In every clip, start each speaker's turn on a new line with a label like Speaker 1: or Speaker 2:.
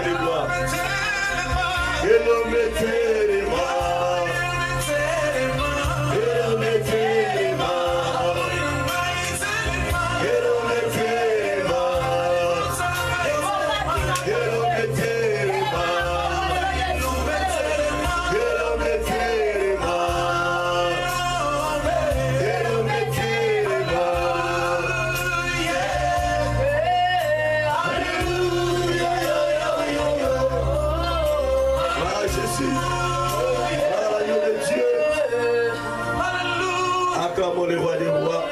Speaker 1: les gloires. Et l'homme était les mains. Acclamons le roi des rois,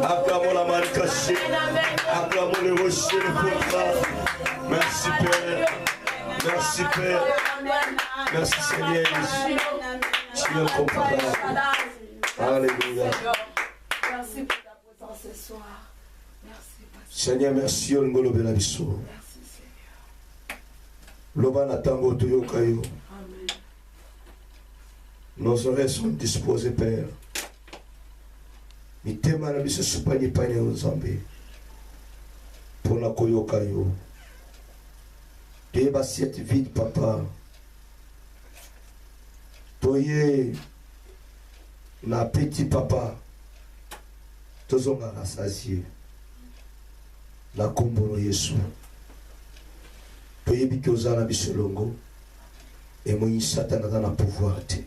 Speaker 1: acclamons la main cachée, acclamons le rocher, le pourpre. Merci Père, merci Père, merci Seigneur. Tu es comprenant. Alléluia.
Speaker 2: Merci pour ta présence ce soir. Merci.
Speaker 1: Seigneur, merci. Merci Seigneur. Lobana tango tuyokayo.
Speaker 2: Amen.
Speaker 1: Nos oreilles sont disposées, Père. Mitema na biso supani pani nzambe. Pona koyokayo. Deba cette vide, papa. Toye na petit papa. Tozonga rassasié. La kombolo Yesu. Toye bikoza na bisolongo. Et moi Satan a na pouvoir te.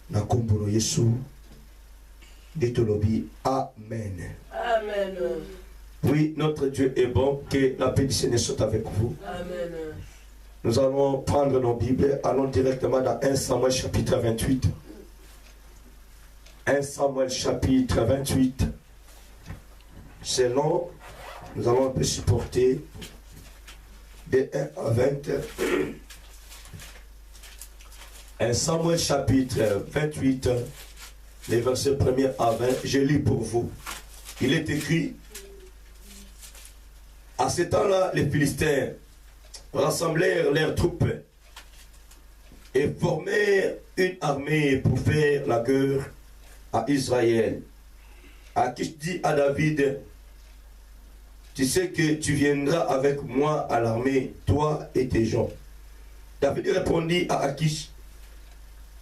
Speaker 1: Na kombolo Yesu. Détolobi. Amen.
Speaker 2: Amen.
Speaker 1: Oui, notre Dieu est bon. Que la paix du Seigneur soit avec vous.
Speaker 2: Amen.
Speaker 1: Nous allons prendre nos Bibles. Allons directement dans 1 Samuel chapitre 28. 1 Samuel chapitre 28. C'est long. Nous allons un peu supporter de 1 à 20. 1 Samuel chapitre 28. Les versets 1er à 20, je lis pour vous. Il est écrit: à ce temps-là, les Philistins rassemblèrent leurs troupes et formèrent une armée pour faire la guerre à Israël. Akish dit à David: tu sais que tu viendras avec moi à l'armée, toi et tes gens. David répondit à Akish: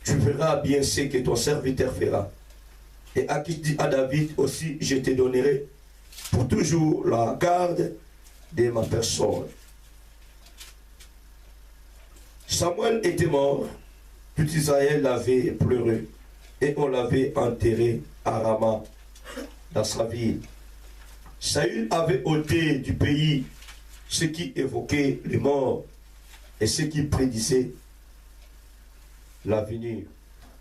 Speaker 1: tu verras bien ce que ton serviteur fera. Et Akish dit à David aussi: je te donnerai pour toujours la garde de ma personne. Samuel était mort, tout Israël l'avait pleuré, et on l'avait enterré à Rama, dans sa ville. Saül avait ôté du pays ce qui évoquait les morts et ce qui prédisait l'avenir.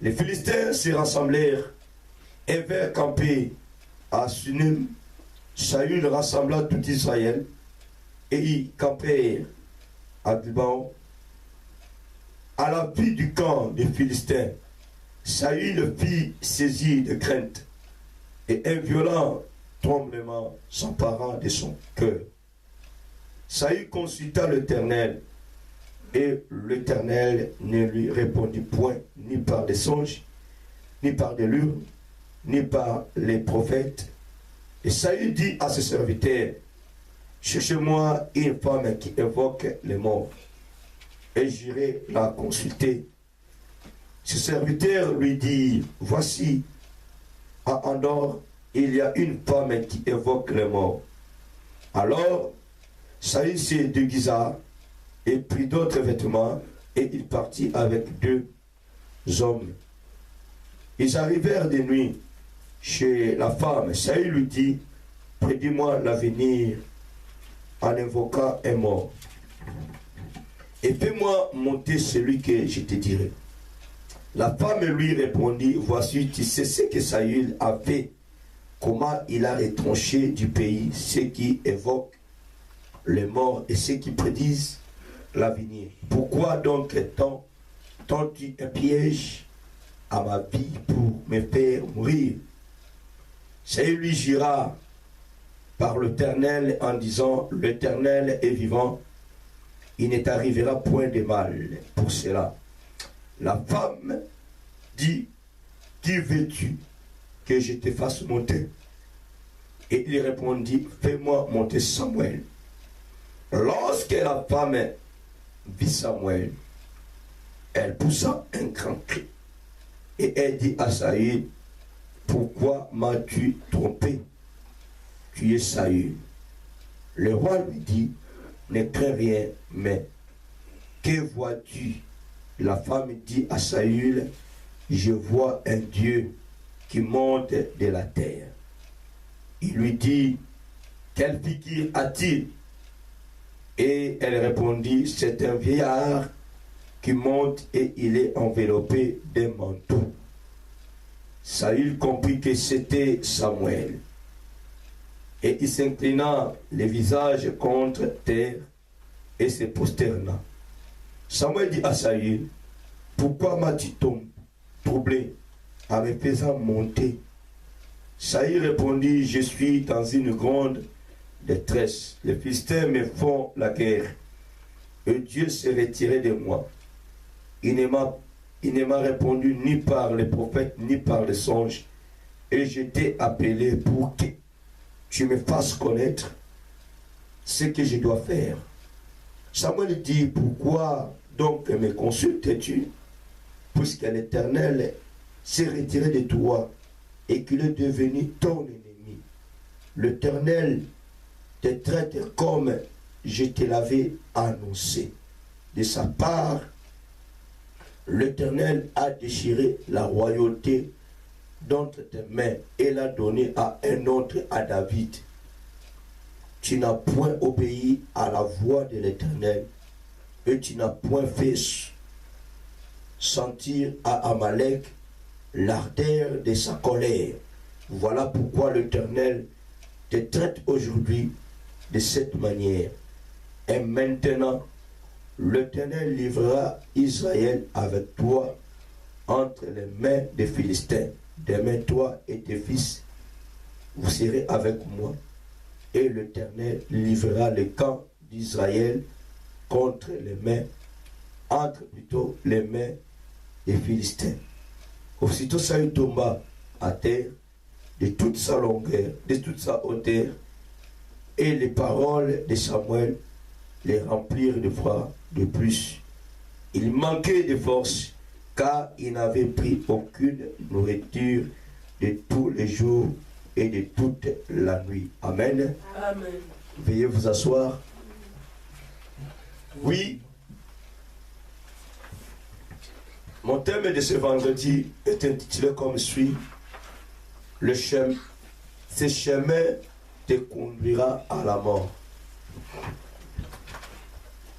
Speaker 1: Les Philistins se rassemblèrent et vinrent camper à Sunem. Saül rassembla tout Israël et ils campèrent à Liban. À la vue du camp des Philistins, Saül fit saisir de crainte et un violent tremblement s'empara de son cœur. Saül consulta l'Éternel. Et l'Éternel ne lui répondit point, ni par des songes, ni par des lueurs, ni par les prophètes. Et Saül dit à ses serviteurs: cherchez-moi une femme qui évoque les morts, et j'irai la consulter. Ses serviteurs lui dirent: voici, à Endor, il y a une femme qui évoque les morts. Alors Saül se déguisa et prit d'autres vêtements, et il partit avec 2 hommes. Ils arrivèrent de nuit chez la femme. Saül lui dit: prédis-moi l'avenir en invoquant un mort, et fais-moi monter celui que je te dirai. La femme lui répondit: voici, tu sais ce que Saül a fait, comment il a retranché du pays ceux qui évoquent les morts et ceux qui prédisent l'avenir. Pourquoi donc tends-tu un piège à ma vie pour me faire mourir? Saül lui jura par l'Éternel en disant: l'Éternel est vivant, il ne t'arrivera point de mal pour cela. La femme dit: qui veux-tu que je te fasse monter? Et il répondit: fais-moi monter Samuel. Lorsque la femme vit Samuel, elle poussa un grand cri. Et elle dit à Saül, pourquoi m'as-tu trompé? Tu es Saül. Le roi lui dit, ne crains rien, mais que vois-tu? La femme dit à Saül, je vois un Dieu qui monte de la terre. Il lui dit, quelle figure a-t-il? Et elle répondit, c'est un vieillard qui monte et il est enveloppé d'un manteau. Saül comprit que c'était Samuel. Et il s'inclina le visage contre terre et se prosterna. Samuel dit à Saül, pourquoi m'as-tu troublé en me faisant monter? Saül répondit, je suis dans une grande détresse. Les Philistins me font la guerre. Et Dieu s'est retiré de moi. Il ne m'a répondu ni par les prophètes, ni par les songes. Et je t'ai appelé pour que tu me fasses connaître ce que je dois faire. Samuel dit, pourquoi donc me consultes-tu? Puisque l'Éternel s'est retiré de toi et qu'il est devenu ton ennemi. L'Éternel te traite comme je te l'avais annoncé. De sa part, l'Éternel a déchiré la royauté d'entre tes mains et l'a donnée à un autre, à David. Tu n'as point obéi à la voix de l'Éternel et tu n'as point fait sentir à Amalek l'ardeur de sa colère. Voilà pourquoi l'Éternel te traite aujourd'hui de cette manière. Et maintenant, l'Éternel livrera Israël avec toi entre les mains des Philistins. Demain, toi et tes fils, vous serez avec moi. Et l'Éternel livrera le camp d'Israël contre les mains, entre plutôt les mains des Philistins. Aussitôt Saül tomba à terre de toute sa longueur, de toute sa hauteur, et les paroles de Samuel les remplirent de foi de plus. Il manquait de force, car il n'avait pris aucune nourriture de tous les jours et de toute la nuit. Amen.
Speaker 2: Amen.
Speaker 1: Veuillez vous asseoir. Oui. Mon thème de ce vendredi est intitulé comme suit. Le chemin, ce chemin te conduira à la mort.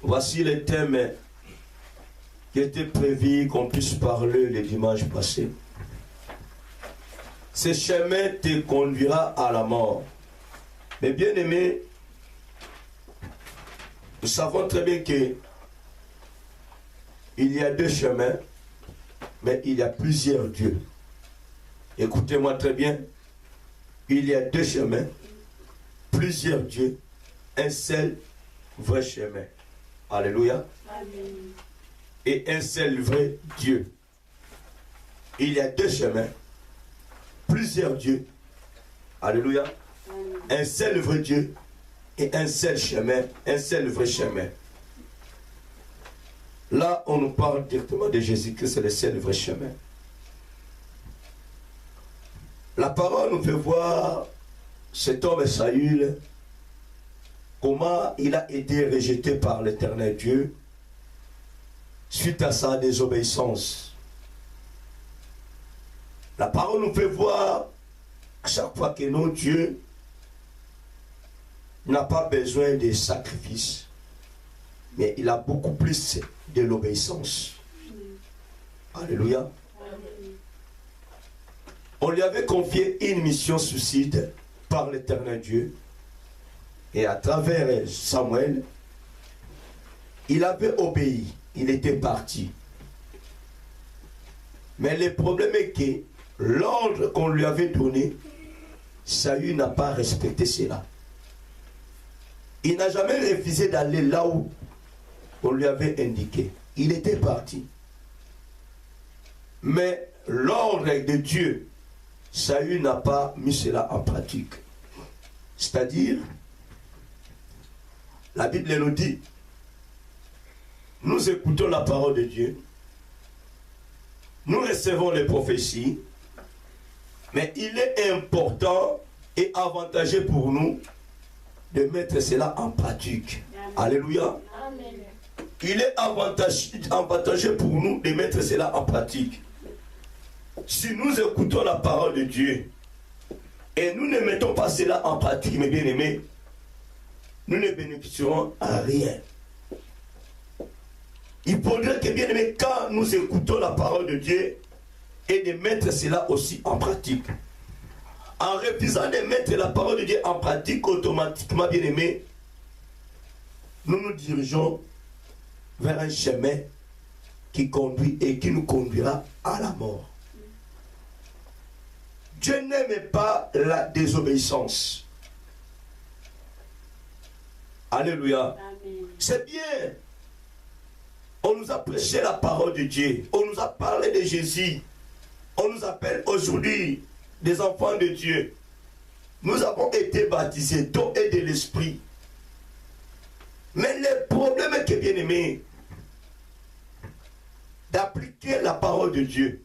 Speaker 1: Voici le thème qui était prévu qu'on puisse parler le dimanche passé. Ce chemin te conduira à la mort. Mais bien aimés, nous savons très bien que il y a deux chemins, mais il y a plusieurs dieux. Écoutez-moi très bien. Il y a deux chemins, plusieurs dieux, un seul vrai chemin. Alléluia.
Speaker 2: Amen.
Speaker 1: Et un seul vrai Dieu. Il y a deux chemins, plusieurs dieux. Alléluia.
Speaker 2: Amen.
Speaker 1: Un seul vrai Dieu et un seul chemin, un seul vrai chemin. Là, on nous parle directement de Jésus, que c'est le seul vrai chemin. La parole nous fait voir cet homme Saül, comment il a été rejeté par l'Éternel Dieu suite à sa désobéissance. La parole nous fait voir à chaque fois que notre Dieu n'a pas besoin de sacrifices, mais il a beaucoup plus de l'obéissance. Alléluia. On lui avait confié une mission suicide par l'Éternel Dieu. Et à travers Samuel, il avait obéi. Il était parti. Mais le problème est que l'ordre qu'on lui avait donné, Saül n'a pas respecté cela. Il n'a jamais refusé d'aller là où on lui avait indiqué. Il était parti. Mais l'ordre de Dieu, Saül n'a pas mis cela en pratique. C'est-à-dire, La Bible nous dit, nous écoutons la parole de Dieu, nous recevons les prophéties, mais il est important et avantageux pour nous de mettre cela en pratique. Amen. Alléluia. Amen. Il est avantageux pour nous de mettre cela en pratique. Si nous écoutons la parole de Dieu et nous ne mettons pas cela en pratique, mes bien-aimés, nous ne bénéficierons à rien. Il faudrait que, bien aimé, quand nous écoutons la parole de Dieu, et de mettre cela aussi en pratique. En refusant de mettre la parole de Dieu en pratique, automatiquement, bien aimé, nous nous dirigeons vers un chemin qui conduit et qui nous conduira à la mort. Dieu n'aime pas la désobéissance. Alléluia. C'est bien. On nous a prêché la parole de Dieu. On nous a parlé de Jésus. On nous appelle aujourd'hui des enfants de Dieu. Nous avons été baptisés d'eau et de l'esprit. Mais le problème est que, bien aimé, d'appliquer la parole de Dieu,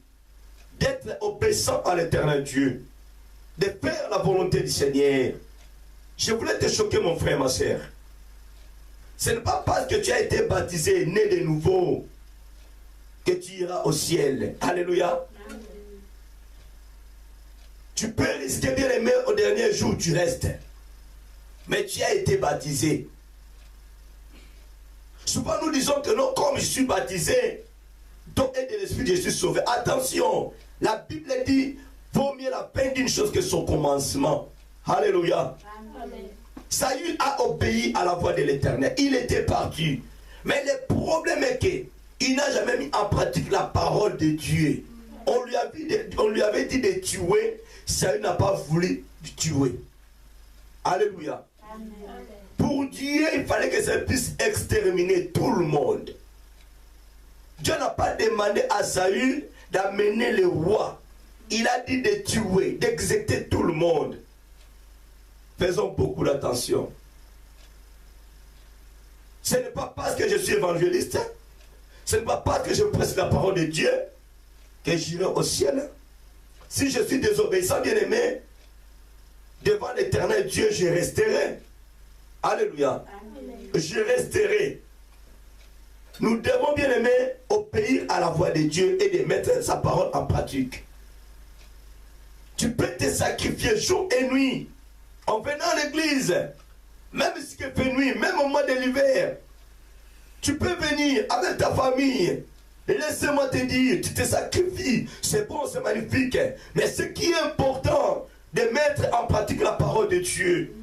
Speaker 1: d'être obéissant à l'éternel Dieu, de faire la volonté du Seigneur. Je voulais te choquer, mon frère, ma soeur. Ce n'est pas parce que tu as été baptisé, né de nouveau, que tu iras au ciel. Alléluia. Amen. Tu peux risquer, bien aimé, au dernier jour, tu restes. Mais tu as été baptisé. Souvent nous disons que non, comme je suis baptisé, d'eau et de l'esprit, je suis sauvé. Attention, la Bible dit, vaut mieux la fin d'une chose que son commencement. Alléluia. Amen. Saül a obéi à la voix de l'Éternel. Il était parti. Mais le problème est qu'il n'a jamais mis en pratique la parole de Dieu. On lui avait dit de tuer. Saül n'a pas voulu tuer. Alléluia. Amen. Pour Dieu, il fallait que ça puisse exterminer tout le monde. Dieu n'a pas demandé à Saül d'amener le roi. Il a dit de tuer, d'exécuter tout le monde. Faisons beaucoup d'attention. Ce n'est pas parce que je suis évangéliste, ce n'est pas parce que je prêche la parole de Dieu que j'irai au ciel. Si je suis désobéissant, bien aimé, devant l'éternel Dieu, je resterai. Alléluia. Amen. Je resterai. Nous devons, bien aimé, obéir à la voix de Dieu et de mettre sa parole en pratique. Tu peux te sacrifier jour et nuit en venant à l'église, même si il fait nuit, même au mois de l'hiver. Tu peux venir avec ta famille. Laisse-moi te dire, tu te sacrifies. C'est bon, c'est magnifique. Mais ce qui est important, de mettre en pratique la parole de Dieu.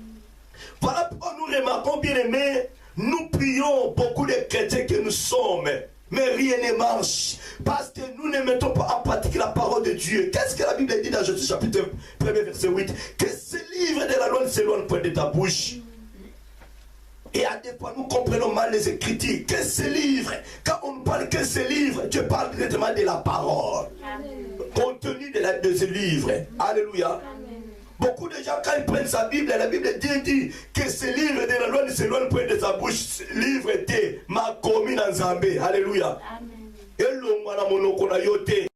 Speaker 1: Voilà pourquoi nous remarquons, bien aimés, nous prions beaucoup de chrétiens que nous sommes. Mais rien ne marche. Parce que nous ne mettons pas en pratique la parole de Dieu. Qu'est-ce que la Bible dit dans Jésus chapitre 1 verset 8? Que ce livre de la loi ne s'éloigne point de ta bouche. Et à des fois nous comprenons mal les Écritures. Que ce livre, quand on parle que ce livre, Dieu parle directement de la parole. Amen. Contenu de ce livre. Alléluia. Amen. Beaucoup de gens, quand ils prennent sa Bible, la Bible dit que ce livre de la loi ne s'éloigne point de sa bouche. Ce livre était ma commune en Zambé. Alléluia. Amen. Et l'homme monoko na yote.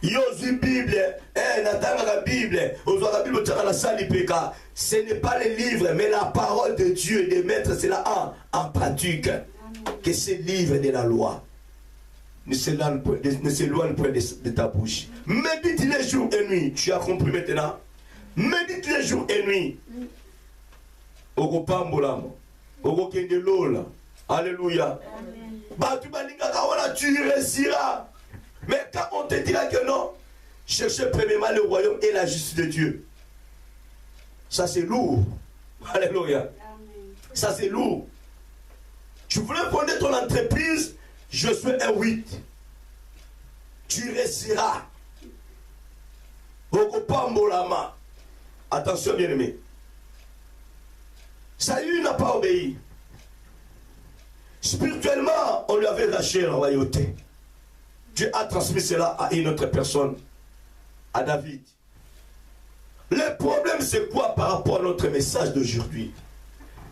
Speaker 1: Yosu Bible, natanga la Bible, ozo la Bible tanga la sali peka. Ce n'est pas le livre, mais la parole de Dieu, de mettre cela en pratique. Amen. Que ce livre de la loi ne s'éloigne point de ta bouche. Médite les jours et nuits. Tu as compris maintenant? Médite les jours et nuits. Oko pambolamo, oko kende lola. Alléluia. Tu réussiras. Mais quand on te dira que non, cherchez premièrement le royaume et la justice de Dieu. Ça c'est lourd. Alléluia. Ça c'est lourd. Tu voulais fonder ton entreprise, je suis un 8. Tu réussiras. Attention bien aimé. Saül n'a pas obéi. Spirituellement, on lui avait lâché la royauté. Dieu a transmis cela à une autre personne, à David. Le problème, c'est quoi par rapport à notre message d'aujourd'hui?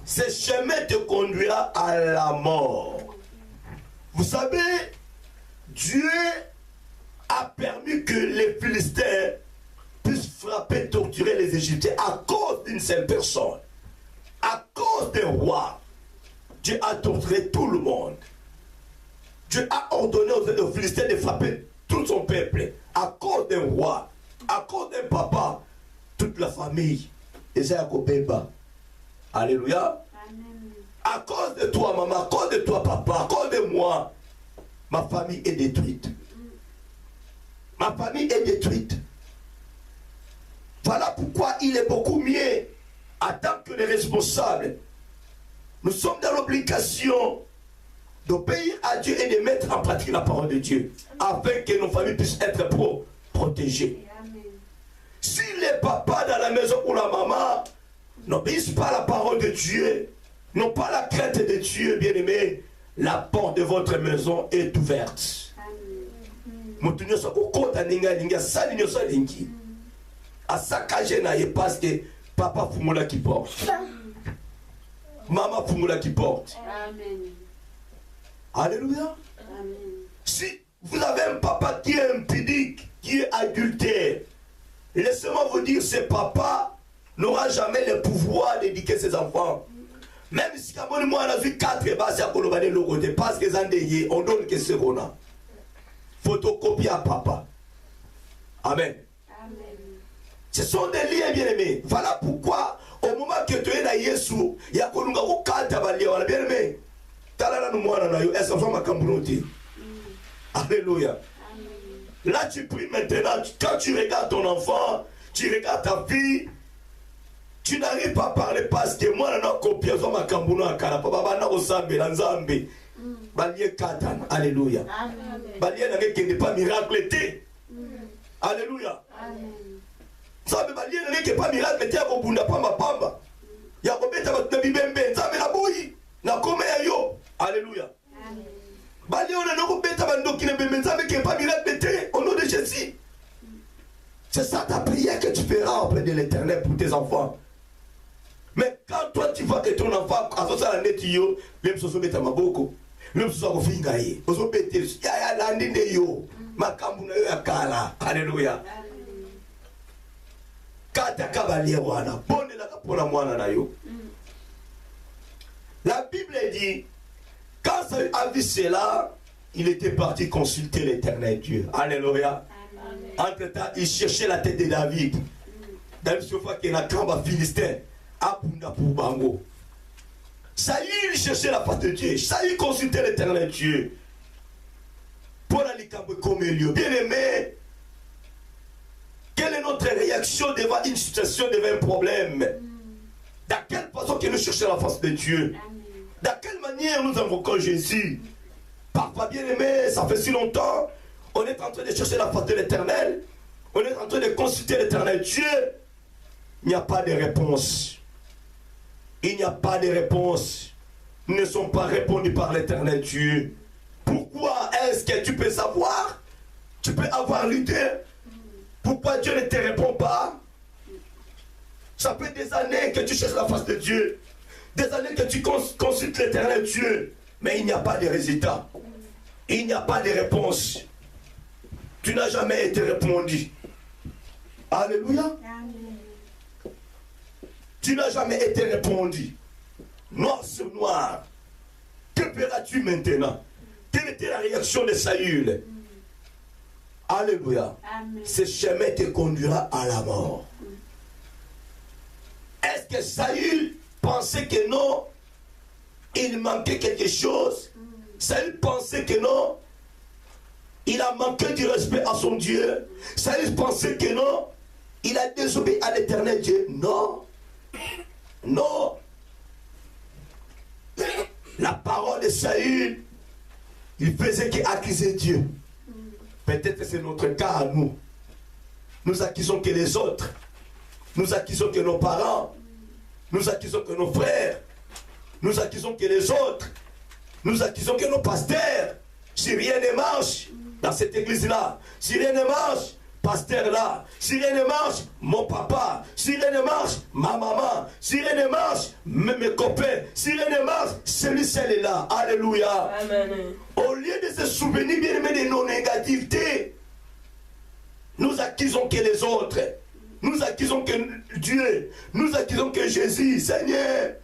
Speaker 1: ce chemin te conduira à la mort. Vous savez, Dieu a permis que les Philistins puissent frapper, torturer les Égyptiens à cause d'une seule personne. À cause d'un roi. Dieu a torturé tout le monde. Dieu a ordonné aux Philistins de frapper tout son peuple. À cause d'un roi. À cause d'un papa. Toute la famille. Et c'est Beba. Alléluia. Amen. À cause de toi, maman. À cause de toi, papa. À cause de moi. Ma famille est détruite. Ma famille est détruite. Voilà pourquoi il est beaucoup mieux, en tant que les responsables, nous sommes dans l'obligation d'obéir à Dieu et de mettre en pratique la parole de Dieu, afin que nos familles puissent être protégées. Amen. Si les papas dans la maison ou la maman n'obéissent pas à la parole de Dieu, n'ont pas la crainte de Dieu, bien aimé, la porte de votre maison est ouverte. À saccager parce que papa Fumula qui porte, maman Fumula qui porte. Amen. Alléluia. Amen. Si vous avez un papa qui est impudique, qui est adultère, laissez-moi vous dire, ce papa n'aura jamais le pouvoir d'éduquer ses enfants. Même si moi on a vu 4 bases à Kolobane le côté, parce que on donne que ce qu'on a. Photocopie à papa. Amen. Amen. Ce sont des liens bien aimés. Voilà pourquoi au moment que tu es là Yesu, il y a qu'on nous cante à bien aimé. Talala nous moi na yo, est-ce que ma cambroti. Alléluia. Là tu pries maintenant, quand tu regardes ton enfant, tu regardes ta fille, tu n'arrives pas à parler parce que moi na copie zo ma cambuno akala papa na osambe na nzambe. Balie katan. Alléluia. Amen. Balie na que pas miracle té. Alléluia. Amen. Sabe balie na que pas miracle té ko bunda pamba pamba. Ya ko beta ba bibembe nzambe na boyi na kome yo. Alléluia. Amen. Balie on na ko beta ba ndoki na bembe nzambe que pas miracle té au nom de Jésus. C'est ça ta prière que tu feras auprès de l'Éternel pour tes enfants. Mais quand toi tu vois que ton enfant a fait ça la net yo, même si tu ma boko, même si tu as fait ngaye, ozo bete ya landi de yo, makambu na yo ya kala. Alléluia. Kata kabali wana, bonne la kapona mwana na yo. La Bible dit, quand Saül a vu cela, il était parti consulter l'Éternel Dieu. Alléluia. Entre-temps, il cherchait la tête de David. David se voit qu'il y a un camp philistin. Saül cherchait la face de Dieu. Saül consultait l'Éternel Dieu. Pour aller comme Dieu. Bien aimé, quelle est notre réaction devant une situation, devant un problème? Dans quelle façon que nous cherchons la face de Dieu? Dans quelle manière nous invoquons Jésus? Parfois, bien aimé, ça fait si longtemps, on est en train de chercher la face de l'Éternel. On est en train de consulter l'Éternel Dieu. Il n'y a pas de réponse. Il n'y a pas de réponse. Nous ne sommes pas répondus par l'Éternel Dieu. Pourquoi est-ce que tu peux savoir? Tu peux avoir l'idée. Pourquoi Dieu ne te répond pas? Ça fait des années que tu cherches la face de Dieu. Des années que tu consultes l'Éternel Dieu. Mais il n'y a pas de résultat. Il n'y a pas de réponse. Tu n'as jamais été répondu. Alléluia. Amen. Tu n'as jamais été répondu. Noir sur noir. Que feras-tu maintenant? Quelle était la réaction de Saül? Alléluia. Amen. Ce chemin te conduira à la mort. Est-ce que Saül pensait que non? Il manquait quelque chose? Saül pensait que non? Il a manqué du respect à son Dieu? Saül pensait que non? Il a désobéi à l'Éternel Dieu? Non. Non. La parole de Saül, il faisait qu'accuser Dieu. Peut-être que c'est notre cas à nous. Nous accusons que les autres. Nous accusons que nos parents. Nous accusons que nos frères. Nous accusons que les autres. Nous accusons que nos pasteurs. Si rien ne marche dans cette église-là, si rien ne marche, pasteur là, si rien ne marche, mon papa, si rien ne marche, ma maman, si rien ne marche, mes copains, si rien ne marche, celui-ci est là. Alléluia.
Speaker 2: Amen.
Speaker 1: Au lieu de se souvenir bien aimé de nos négativités, nous accusons que les autres, nous accusons que Dieu, nous accusons que Jésus, Seigneur,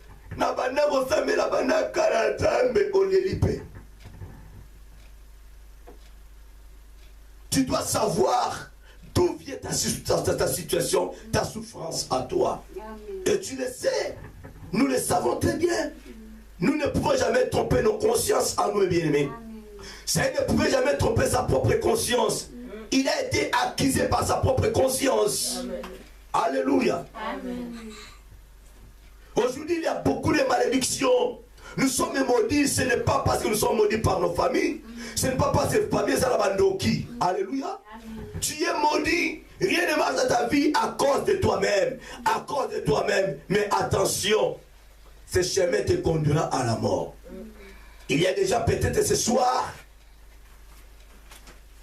Speaker 1: tu dois savoir d'où vient ta situation, ta souffrance à toi. Et tu le sais, nous le savons très bien. Nous ne pouvons jamais tromper nos consciences à nous, bien-aimés. Seigneur ne pouvait jamais tromper sa propre conscience. Il a été accusé par sa propre conscience.
Speaker 2: Amen.
Speaker 1: Alléluia.
Speaker 2: Amen.
Speaker 1: Aujourd'hui, il y a beaucoup de malédictions. Nous sommes maudits, ce n'est pas parce que nous sommes maudits par nos familles. Ce n'est pas parce que famille c'est la bandoki. Alléluia. Tu es maudit. Rien ne marche dans ta vie à cause de toi-même. À cause de toi-même. Mais attention, ce chemin te conduira à la mort. Il y a déjà peut-être ce soir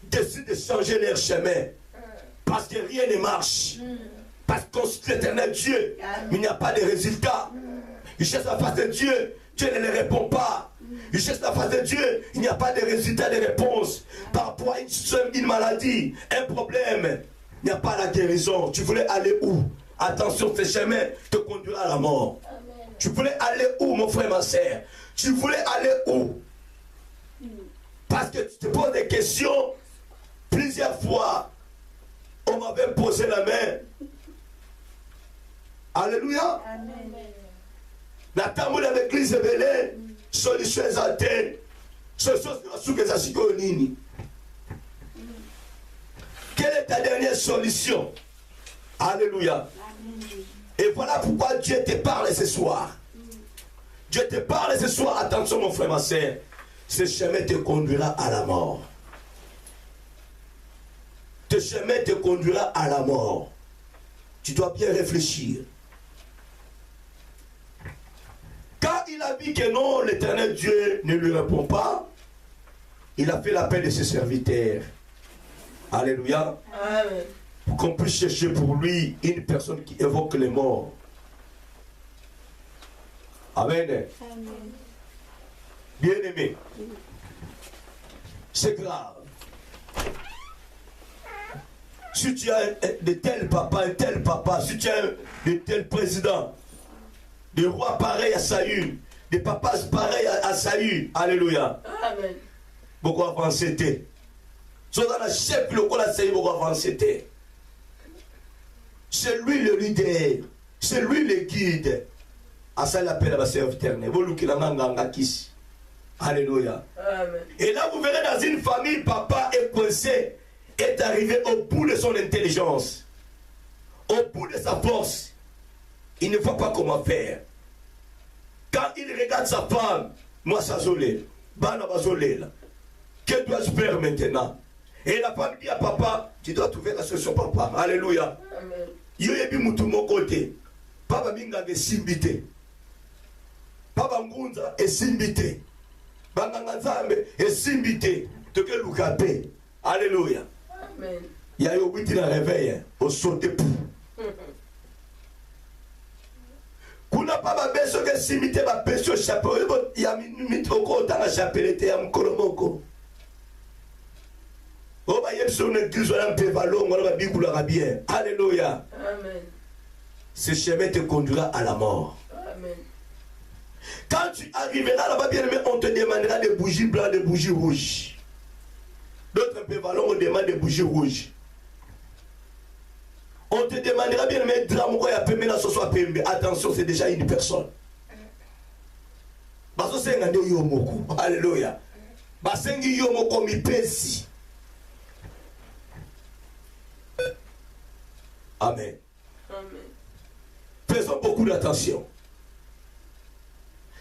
Speaker 1: décident de changer leur chemin parce que rien ne marche, parce qu'on suit l'éternel Dieu, mais il n'y a pas de résultat. Ils cherchent la face de Dieu, Dieu ne les répond pas. Ils cherchent la face de Dieu, il n'y a pas de résultat, de réponse. Par rapport à une maladie, un problème, il n'y a pas la guérison. Tu voulais aller où? Attention, ce chemin te conduira à la mort. Tu voulais aller où, mon frère, ma soeur? Tu voulais aller où? Parce que tu te poses des questions. Plusieurs fois, on m'avait posé la main. Alléluia. La table de l'église est belle. Solution exaltée. Solution nini. Quelle est ta dernière solution? Alléluia. Et voilà pourquoi Dieu te parle ce soir. Dieu te parle ce soir. Attention mon frère, ma soeur. Ce chemin te conduira à la mort. Ce chemin te conduira à la mort. Tu dois bien réfléchir. Quand il a dit que non, l'éternel Dieu ne lui répond pas, il a fait l'appel de ses serviteurs. Alléluia.
Speaker 2: Amen.
Speaker 1: Pour qu'on puisse chercher pour lui une personne qui évoque les morts. Amen. Bien aimé. C'est grave. Si tu as de tels papas, un tel papa, si tu as de tels présidents, des rois pareils à Saül, des papas pareils à Saül, alléluia.
Speaker 2: Amen.
Speaker 1: Beaucoup avancé. Si on a un chef, le roi Saül, beaucoup avancé. C'est lui le leader, c'est lui le guide. À ça, il appelle la serviteur. Alléluia.
Speaker 2: Amen.
Speaker 1: Et là, vous verrez dans une famille, papa est coincé, est arrivé au bout de son intelligence, au bout de sa force. Il ne voit pas comment faire. Quand il regarde sa femme, moi ça zolé, bana bazolé là. Que dois-je faire maintenant? Et la femme dit à papa, tu dois trouver la solution, papa. Alléluia.
Speaker 2: Amen.
Speaker 1: Yoyebi mutu mon côté. Papa minga est simbité. Papa ngunza est simbité. Banganga nzambe est simbité. Toke lukape. Alléluia.
Speaker 2: Amen.
Speaker 1: Il y a eu 8 dans le réveil, au sauté pour. Kuna pas beso que simité ba beso chapeau, il y a mitoko dans la chapelete ya mkolomoko. Oh ba yebso ne église on peut valon, on va bikula bien. Alléluia.
Speaker 2: Amen.
Speaker 1: Ce chemin te conduira à la mort.
Speaker 2: Amen.
Speaker 1: Quand tu arriveras là-bas, bien aimé, on te demandera des bougies blanches, des bougies rouges. D'autres peu valons, on demande des bougies rouges. On te demandera bien aimé, attention, c'est déjà une personne. Baso sengande yomoko. Alléluia. Basengi yomoko mipesi. Amen.
Speaker 2: Amen.
Speaker 1: Faisons beaucoup d'attention.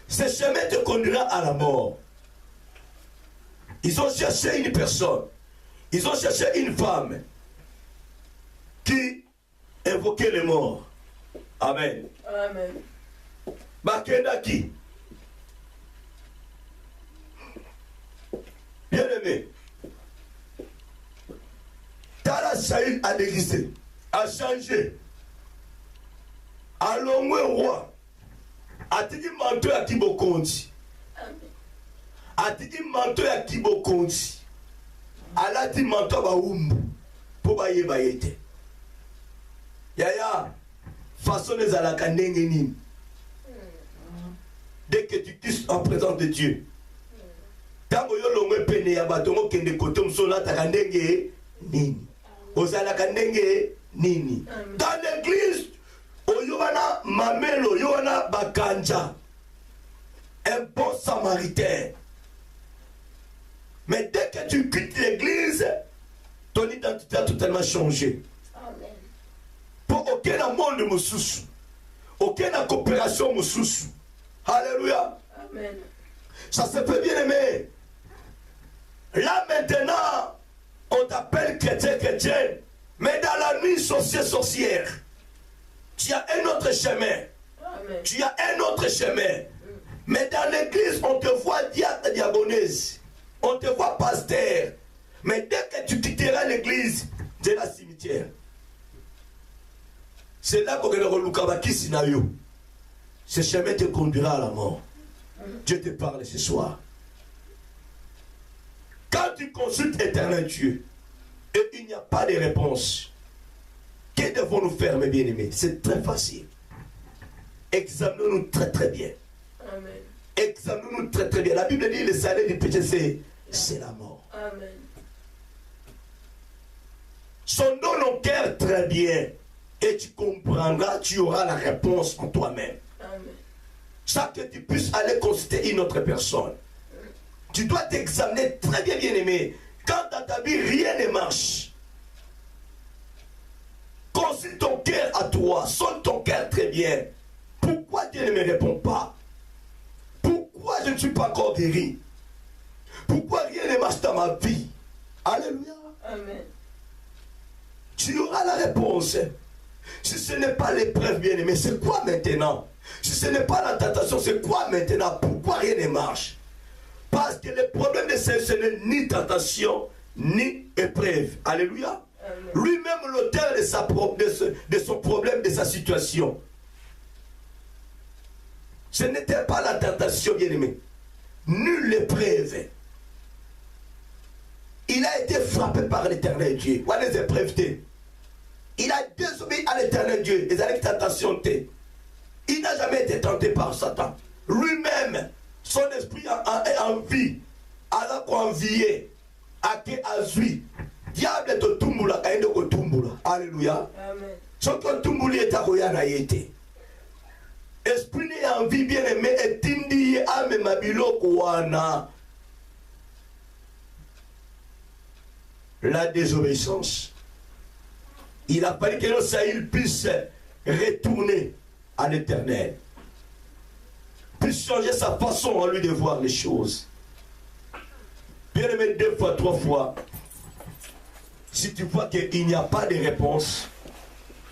Speaker 1: Ce chemin te conduira à la mort. Ils ont cherché une personne. Ils ont cherché une femme qui invoquait les morts. Amen.
Speaker 2: Amen.
Speaker 1: Bakendaki. Bien aimé. Tala roi Saül a déguisé, a changé. Alors, roi, a dit manteau à Kibokonti. A dit manteau à Kibokonti. A dit manteau à Oumbu. Pour bailler baillete. Yaya, façon des alakandengeni. Dès que tu touches en présence de Dieu. Tant que tu as peine, tu as des côtés, tu as des nini. Nini. Dans l'église, Oyona Mamelo, Yona Bakanja, un bon samaritain. Mais dès que tu quittes l'église, ton identité a totalement changé.
Speaker 2: Amen.
Speaker 1: Pour aucun monde de Moussous, aucune coopération Moussous. Alléluia.
Speaker 2: Amen.
Speaker 1: Ça se fait bien aimer. Là maintenant, on t'appelle chrétien, mais dans la nuit sorcière, tu as un autre chemin.
Speaker 2: Amen.
Speaker 1: Tu as un autre chemin. Mais dans l'église, on te voit diabonaise, on te voit pasteur. Mais dès que tu quitteras l'église, c'est la cimetière. C'est là qu'on va le Sinayo. Ce chemin te conduira à la mort. Dieu te parle ce soir. Quand tu consultes l'éternel Dieu et il n'y a pas de réponse, que devons-nous faire, mes bien-aimés? C'est très facile. Examinons-nous très très bien.
Speaker 2: Amen.
Speaker 1: Examinons-nous très très bien. La Bible dit le salaire du péché, c'est la mort.
Speaker 2: Amen.
Speaker 1: Sondons nos cœurs très bien et tu comprendras, tu auras la réponse en toi-même.
Speaker 2: Amen.
Speaker 1: Sans que tu puisses aller consulter une autre personne. Tu dois t'examiner très bien, bien-aimé. Quand dans ta vie, rien ne marche. Consulte ton cœur à toi. Sonde ton cœur très bien. Pourquoi Dieu ne me répond pas? Pourquoi je ne suis pas encore guéri? Pourquoi rien ne marche dans ma vie? Alléluia.
Speaker 2: Amen.
Speaker 1: Tu auras la réponse. Si ce n'est pas l'épreuve, bien-aimé, c'est quoi maintenant? Si ce n'est pas la tentation, c'est quoi maintenant? Pourquoi rien ne marche? Parce que le problème de ce n'est ni tentation, ni épreuve. Alléluia. Lui-même l'auteur de son problème, de sa situation. Ce n'était pas la tentation, bien-aimé. Nulle épreuve. Il a été frappé par l'éternel Dieu. Voilà les épreuves. Il a désobéi à l'éternel Dieu. Les années de tentation. Il n'a jamais été tenté par Satan. Lui-même, son esprit est en vie. Alors qu'on envié, à qui azui. Diable est au tumbula, quand il est au tumbula. Alléluia.
Speaker 2: Amen.
Speaker 1: Ce qu'on tumbuli est à Royana été. Esprit n'est en vie bien aimé et tindi ame mabilo kouana. La désobéissance. Il a fallu que le Saül puisse retourner à l'éternel. Puisse changer sa façon en lui de voir les choses. Bien aimé, 2 fois, 3 fois. Si tu vois qu'il n'y a pas de réponse,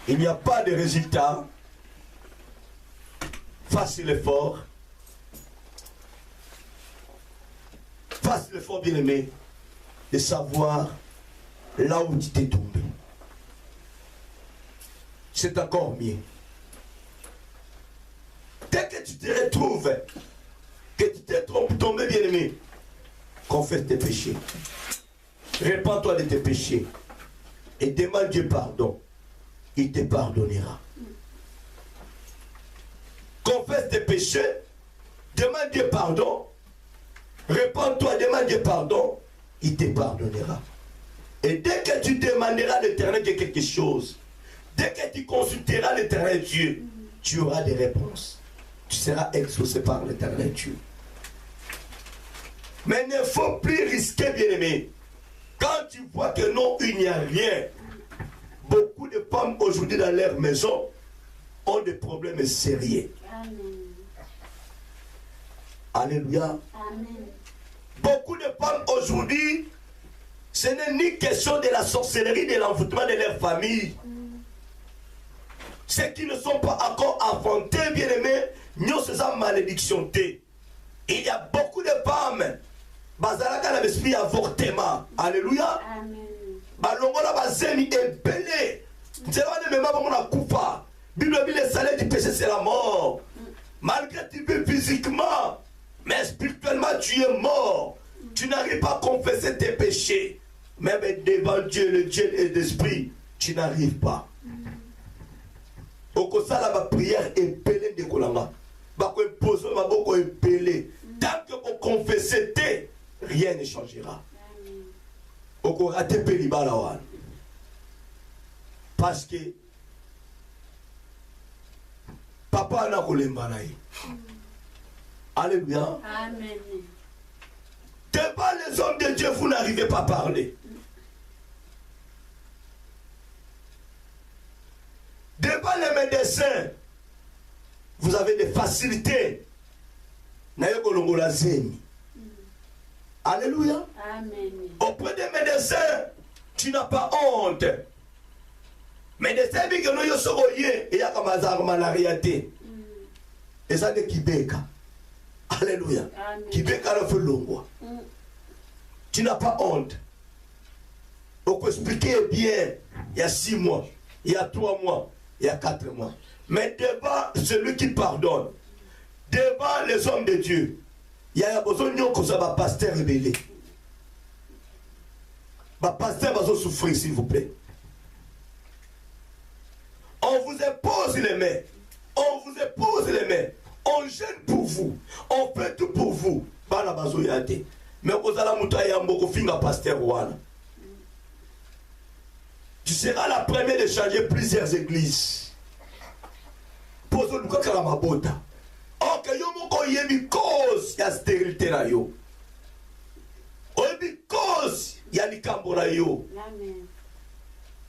Speaker 1: il n'y a pas de résultat, fasse l'effort. Fasse l'effort, bien aimé, de savoir là où tu t'es tombé. C'est encore mieux. Dès que tu te retrouves, que tu t'es tombé, bien aimé, confesse tes péchés. Répands-toi de tes péchés. Et demande Dieu pardon. Il te pardonnera. Confesse tes péchés. Demande Dieu pardon. Répands-toi, demande Dieu pardon. Il te pardonnera. Et dès que tu demanderas à l'Éternel quelque chose, dès que tu consulteras l'Éternel Dieu, tu auras des réponses. Tu seras exaucé par l'Éternel Dieu. Mais il ne faut plus risquer, bien-aimé. Quand tu vois que non, il n'y a rien, beaucoup de femmes aujourd'hui dans leur maison ont des problèmes sérieux.
Speaker 2: Amen.
Speaker 1: Alléluia.
Speaker 2: Amen.
Speaker 1: Beaucoup de femmes aujourd'hui, ce n'est ni question de la sorcellerie, de l'envoûtement de leur famille. Ceux qui ne sont pas encore enfantés, bien-aimés, nous sommes malédiction. Il y a beaucoup de femmes. Bazalaka l'esprit avortement. Alléluia.
Speaker 2: Amen.
Speaker 1: balongola bazemi ebele nzela wana emema bango na kufa. Bible dit le salaire du péché c'est la mort. Malgré que tu vis physiquement, mais spirituellement tu es mort. Tu n'arrives pas à confesser tes péchés. Même devant Dieu, le Dieu est d'esprit, tu n'arrives pas. Okosala ba prière epelé de kolanga. Ba ko imposer ma boko epelé. Tant que vous confessez, rien ne changera. Oko rate peli bala wana. Parce que papa n'a kolemba na ye. Alléluia.
Speaker 2: Amen.
Speaker 1: Devant les hommes de Dieu, vous n'arrivez pas à parler. Devant les médecins, vous avez des facilités. Alléluia.
Speaker 2: Amen.
Speaker 1: Auprès des médecins, tu n'as pas honte. Médecins, ils ont dit et ça de Kibeka. Alléluia. Kibeka le fait l'ongwa. Tu n'as pas honte. On peut expliquer bien, il y a 6 mois, il y a 3 mois, il y a 4 mois. Mais devant celui qui pardonne, devant les hommes de Dieu, il y a besoin de que ça va pasteur rebellé. Pasteur va souffrir, s'il vous plaît. On vous impose les mains. On vous impose les mains. On gêne pour vous. On fait tout pour vous. Mais vous allez pasteur. Tu seras la première de changer plusieurs églises. Pose-nous quoi que la mabota. Ok, yo moko yebi cause ya stérilité na yo. Oyebi cause ya likambo na yo.
Speaker 2: Amen.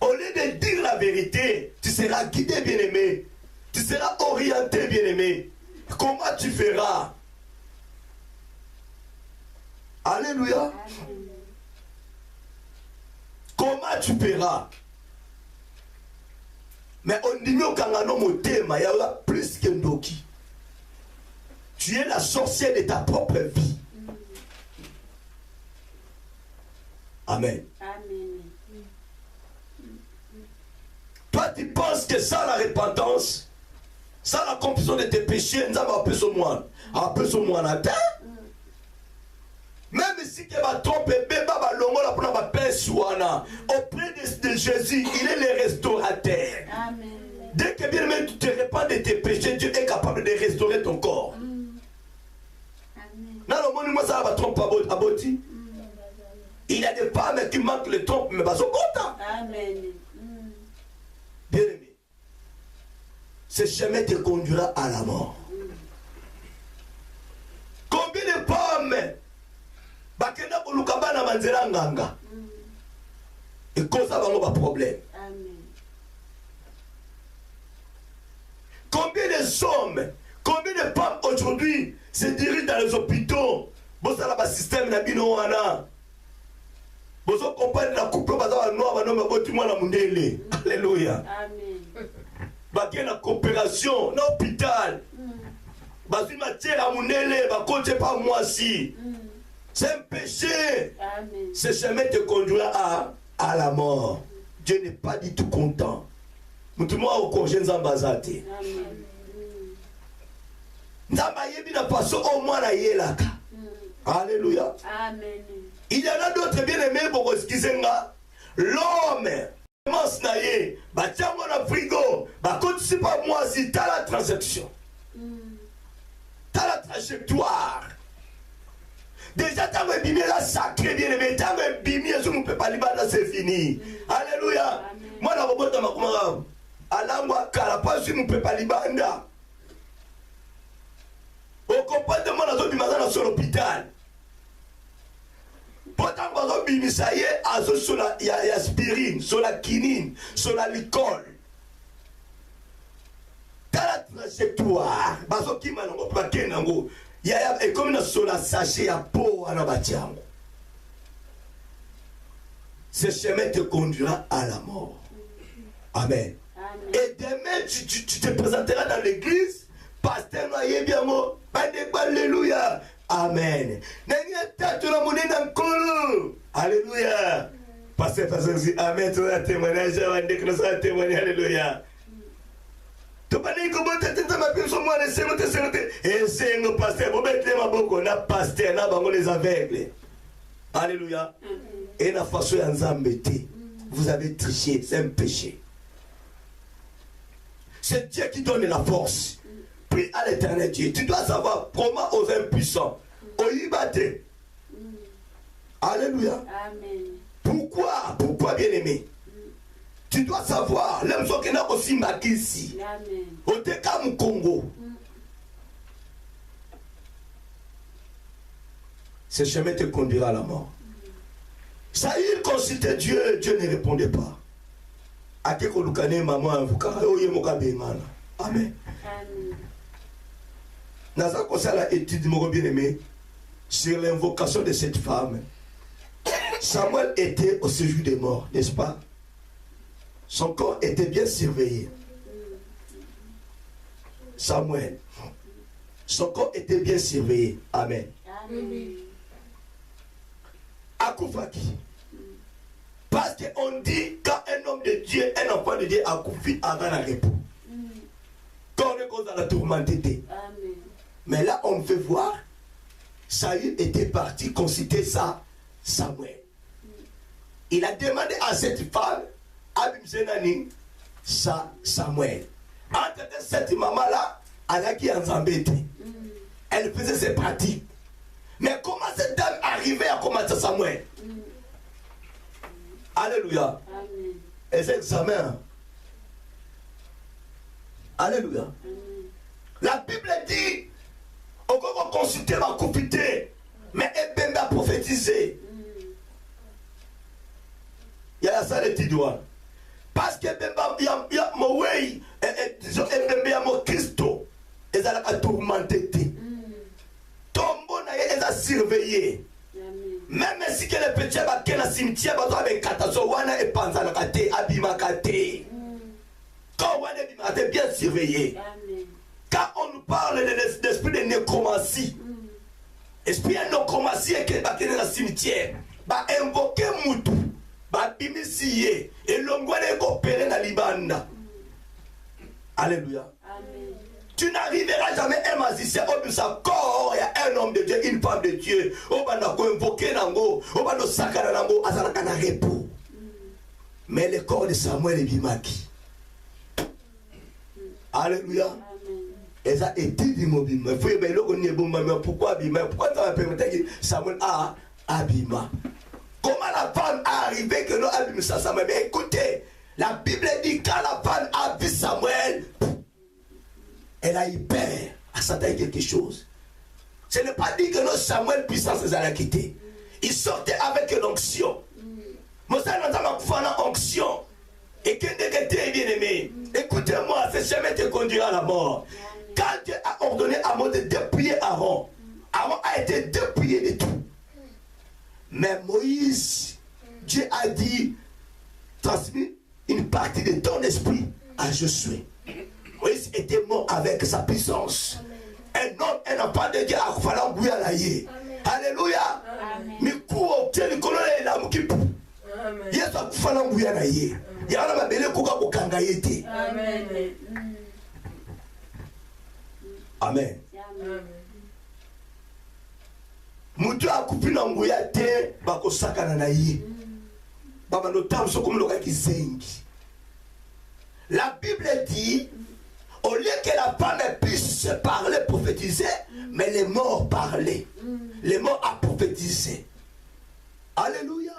Speaker 1: Au lieu de dire la vérité, tu seras guidé, bien-aimé. Tu seras orienté, bien-aimé. Comment tu feras? Alléluia.
Speaker 2: Amen.
Speaker 1: Comment tu feras? Mais on dit au Kangano Motema, il y a plus que Ndoki. Tu es la sorcière de ta propre vie. Amen.
Speaker 2: Amen.
Speaker 1: Toi, tu penses que sans la repentance, sans la confession de tes péchés, nous avons appelé ce moine. Appelé ce moine à terre. Même si tu vas tromper, auprès de Jésus, il est le restaurateur.
Speaker 2: Amen.
Speaker 1: Dès que bien même tu te répands de tes péchés, Dieu est capable de restaurer ton corps.
Speaker 2: Amen.
Speaker 1: Dans le monde, moi, ça va tromper à Boti. Il y a des femmes qui manquent le trompe, mais pas au content.
Speaker 2: Amen.
Speaker 1: Bien aimé, ce chemin te conduira à la mort. Combien de femmes bakenda kolukaba na manzela nganga et cause ça va problème.
Speaker 2: Amen.
Speaker 1: Combien de hommes, combien de femmes aujourd'hui se dirigent dans les hôpitaux? Bon ça là bas système na bino wana. Bon ça compagne la couple baza noir ba no boti mwana mundele. Alléluia.
Speaker 2: Amen.
Speaker 1: Bakena coopération na hôpital. Bazui matière à mundele ba côté pas moi si. C'est un péché.
Speaker 2: Amen.
Speaker 1: Ce chemin te conduira à la mort. Dieu n'est pas du tout content. Mutumwa okonje nzambazate.
Speaker 2: Amen.
Speaker 1: Nzamba yebi na paso au moins na yelaka. Alléluia.
Speaker 2: Amen.
Speaker 1: Il y en a d'autres bien-aimés pour excuser-nga. L'homme, naye, batiango na frigo, bakotisi pas moi si t'as la transaction. T'as la trajectoire. Déjà, tant que bimé la sacré bien-aimé, tant que bimé, je ne peux pas libérer, c'est fini. Alléluia. Moi, la robot de ma commande, alangwa kala, si ne peut pas libérer. Au comportement de la zone sur l'hôpital. Pourtant, quand on ça y est, sur la aspirine, sur la quinine, sur la licol. Dans la trajectoire, baso qui m'a n'engo pas kenango. Il y a comme sur la sachet à peau à la batiango. Ce chemin te conduira à la mort. Amen.
Speaker 2: Amen.
Speaker 1: Et demain, tu te présenteras dans l'église. Pasteur noyé bien mot. Alléluia. Amen. Alléluia. Pasteur, amen, tu as témoignage, tu as témoigné, alléluia. Tu vas dire comment tu as ma personne, moi, et c'est un pasteur, vous mettez ma boucle, on a pasteur, on a les aveugles. Alléluia. Et la façon dont vous embêtez, vous avez triché, c'est un péché. C'est Dieu qui donne la force. Prie à l'éternel Dieu. Tu dois savoir comment aux impuissants. Oïbate. Alléluia.
Speaker 2: Amen.
Speaker 1: Pourquoi? Pourquoi, bien-aimé? Tu dois savoir. L'homme qui n'a aussi marqué ici.
Speaker 2: Amen.
Speaker 1: Au Tekam Congo. Ce chemin te conduira à la mort. Ça y est, consultait Dieu, Dieu ne répondait pas. Amen. Naza Kosala étude mon bien-aimé sur l'invocation de cette femme. Samuel était au séjour des morts, n'est-ce pas? Son corps était bien surveillé. Samuel, son corps était bien surveillé. Amen. Akoufaki. Parce qu'on dit quand un homme de Dieu, un enfant de Dieu a couffé avant la repos. Quand on est cause à la tourmentée. Mais là, on fait voir, Saül était parti consulter ça, Samuel. Il a demandé à cette femme, Abim Senani, ça, Samuel. Entre cette maman-là, elle a qui en embêté. Elle faisait ses pratiques. Mais comment cette dame arrivait à commencer Samuel? Alléluia. Amen. Et c'est examen. Alléluia. Amen. La Bible dit, on va consulter ma copité, mais elle a prophétisé. Il y a ça les doigts. Parce que il y a mon way, il y a mon Christo, ils ont tourmenté. Tombo n'a pas surveillé. Même si que le petit va dans le cimetière, il va avec Katazo, Wana et Panzanakate, Abimakate. Quand Wana est bien surveillé. Quand on nous parle de l'esprit de nécromancie, l'esprit de nécromancie est qu'il va dans le cimetière, va invoquer Moutou, va bimisier, et l'homme va opérer dans l'Ibanda. Alléluia. Tu n'arriveras jamais à un magicien au bout de sa corps, il y a un homme de Dieu, une femme de Dieu. On va invoquer Nango, on va nous sacrer Nango, Azalaka na repos. Mais le corps de Samuel est bimaki. Alléluia. Et ça été dit mon bima. Il faut y avoir pourquoi bima? Pourquoi ça va permettre que Samuel a abima? Comment la femme a arrivé que nous abîmons ça Samuel? Mais écoutez, la Bible dit quand la femme a vu Samuel, elle a eu peur à s'attendre quelque chose. Ce n'est pas dit que notre Samuel puissance les a quittés. Il sortait avec une onction. Moi, ça n'a pas onction. Et quand tu es bien aimé, écoutez-moi, ce chemin te conduira à la mort. Quand Dieu a ordonné à Moïse de dépouiller Aaron, Aaron a été dépouillé de tout. Mais Moïse, Dieu a dit, transmis une partie de ton esprit à Josué. Moïse était mort avec sa puissance. Un homme, un enfant de Dieu a fallu bouiller à l'aïe. Alléluia. Mais quoi, tu es le colonel et la mouki. Il y a ça qui fallu bouiller à l'aïe. Il y a un bébé qui a kangaïté. Amen. Amen. Moutou a coupé l'angouya te, bako sakana na ye. Baba no tam so comme le qui zengi. La Bible dit, au lieu que la femme puisse parler, prophétiser, mais les morts parlaient. Les morts a prophétisé. Alléluia.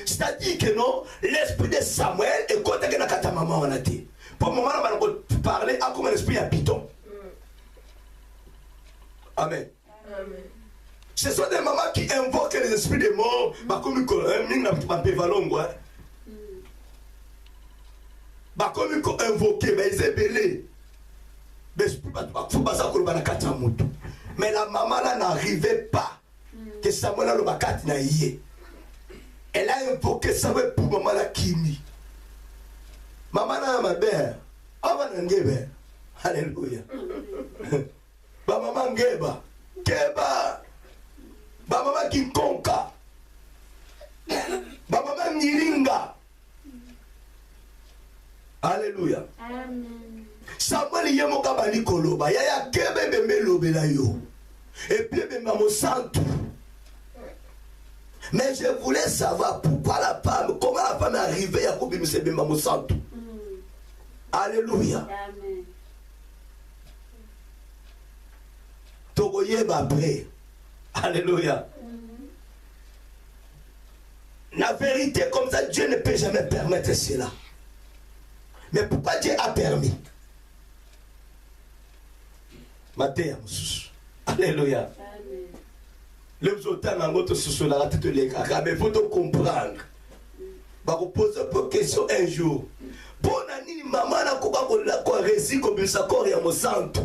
Speaker 1: C'est-à-dire que non, l'esprit de Samuel est côté que la maman en a dit. Pour le moment, on va parler à comme l'esprit à Python. Amen. Amen. Ce sont des mamans qui invoquent les esprits des morts. Comme ils invoqué, mais ils ébellé. Mais la maman là n'arrivait pas que Samuel a le bakat na yé. Elle a invoqué Samuel pour maman la kimi. Maman là ma mère, avant ngebe. Alléluia. Ba maman ngeba, keba. Ba maman qui conca. Ba maman niring Samuel yemoka bali koloba yaya kebe bembe lobela yo et puis bemba mo santu. Mais je voulais savoir pourquoi la femme, comment la femme est arrivée à Kobi Mse bemba mo santu. Alléluia.
Speaker 3: Amen.
Speaker 1: Togoye après. Alléluia. La vérité comme ça, Dieu ne peut jamais permettre cela. Mais pourquoi Dieu a permis? Matéa, alléluia. Le zotan en votre sous la tête de l'écart. Mais il faut comprendre. Va vous poser une question un jour. Pour nani maman n'a pas réussi comme ça corps et mon centre.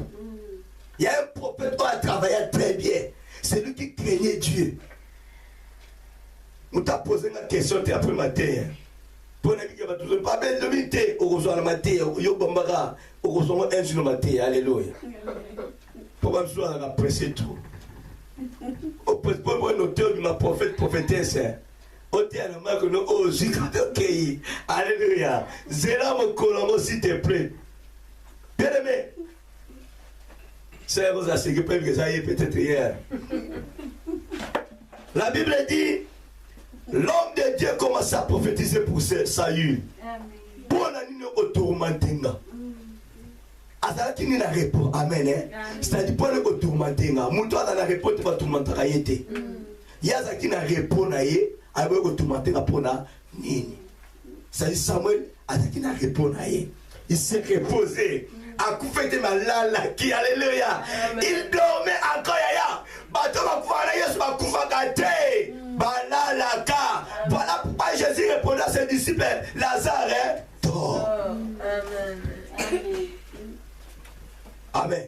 Speaker 1: Il y a un prophète qui a travaillé très bien. C'est lui qui craignait Dieu. On t'a posé une question après matin. Pour nani qui va toujours pas bien limité au rejoindre matin. Yo bambara au rejoindre un jour matin. Alléluia. Pour me soir à apprécier tout. Au pour un auteur de ma prophétesse. Auteur de ma que nous osons ok. Alléluia. Zéla mon colombo s'il te plaît. Bien aimé. C'est vous a ségué que ça y est peut-être hier. La Bible dit l'homme de Dieu commence à prophétiser pour Saül. Pour la ligne autourmentinga. Azalaki ni na réponse. Amen. C'est-à-dire pour le autourmentinga. Mouto a la réponse va tourmenter ayete. Yazaki na réponse aye, avec autourmentinga pour na nini. C'est-à-dire Samuel azaki na réponse aye. Il s'est reposé. A couvert malala qui alléluia. Il dormait encore yaya. Bato va pouvoir Yesu va couvrir gâté. Balala ka. Voilà pourquoi Jésus répondait à ses disciples. Lazare est dort. Amen. Amen.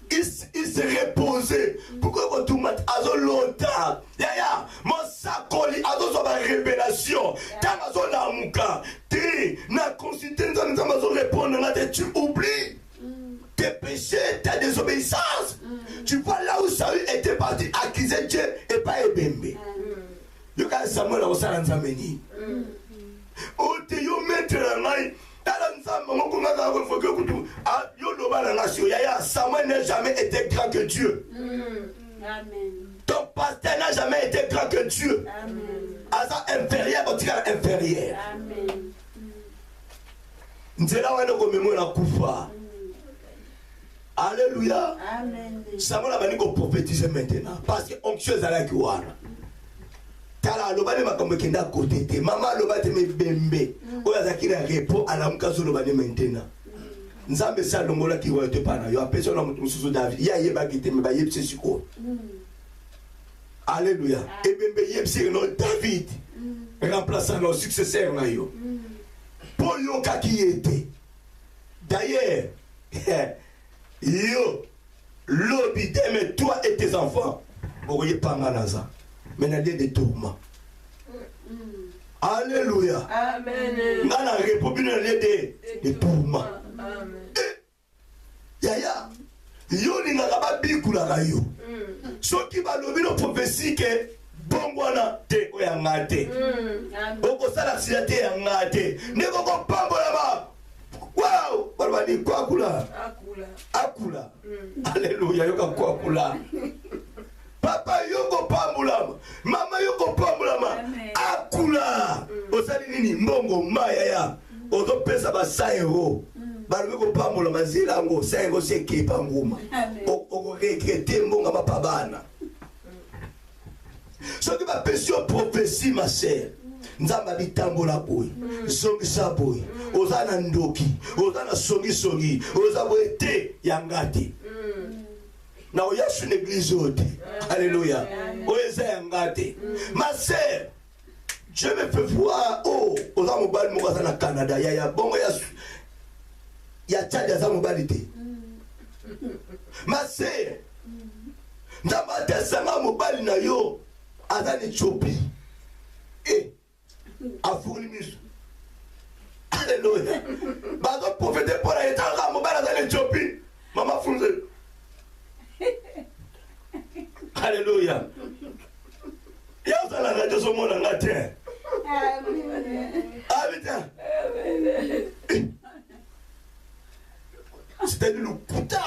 Speaker 1: Il s'est reposé. Pourquoi vous tout mat à longtemps? Yaya, mon sacoli a deux révélation. T'as la mouka. Tu n'as consulté, nous avons répondre. Tu oublies tes péchés, ta désobéissance. Tu vois là où Saül était parti accuser Dieu et pas Ebembe. You guys, Samuel a aussi un oh, te yo mettre la main. Samuel n'a jamais été grand que Dieu. Ton pasteur n'a jamais été grand que Dieu. Asa inférieur, on dit inférieur. Alléluia. Samuel a venu prophétiser maintenant. Parce que onctueuse à la guerre. Tala lobane makambo kenda côté te mama lobate me bembe oya zakira repo ala mukazo lobane maintenant nzambe sa longola ki wote pana yo apesa na mutu mususu David ya yeba kite me ba yebse siko. Alléluia. Et bembe yebse no David remplaçant nos successeurs na yo pour yo kaki était d'ailleurs yo lobi mais toi et tes enfants vous voyez pas nganaza. Mais il y a des tourments. Alléluia. Amen. Dans la République, il y a des tourments. Yaya, yo ni ngaba bikula la yo. So ki ba lobi no prophétie que bongwana te oyangate. Oko sala silate yangate. Neko ko pambola ba. Wow, balbani kwa kula. Akula. Alléluia, yo ka kwa kula. Papa yoko pambulama, mama yoko pambulama, akula. Osali nini mbongo maya ya, ozo pesa ba 100 €. Balu yoko pambulama zila ngo 5 € seke panguma. Oko regrete mbonga mapabana. Ce qui va pécher prophétie ma sœur. Nzamba bitambola boy, songi sa boy, ozana ndoki, ozana songi, ozaboete yangati. Na oya sur l'église ode. Alléluia. Oya yangate. Ma sœur, je me fais voir oh, oza mobile mokaza na Canada, ya bongo ya Tchad ya mobilité. Ma sœur, ndamba tesanga mobile na yo azani chopi. Eh afuri miso. Alléluia. Bazo prophète pour la etanga mobile azani chopi. Mama funze. Alléluia. Il y a aussi la radio sur mon langage. Amen. C'est-à-dire le putain.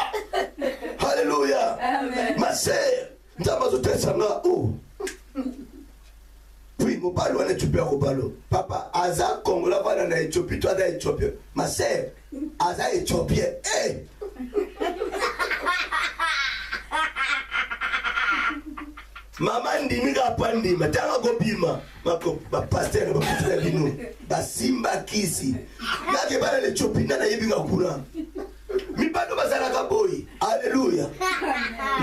Speaker 1: Alléluia. Ma sœur, oh. Puis, mon balo, tu peux au balo. Papa, Aza, Congo, va dans l'Éthiopie, toi dans l'Éthiopie. Ma sœur, Aza, Éthiopien. Hey! Maman ndimi ka pandima tanga kopima mako ba pasteur ba pasteur bino ba simba kisi ngake bana le chopina na yebi ngakuna mi bado bazala ka boy. Alléluia.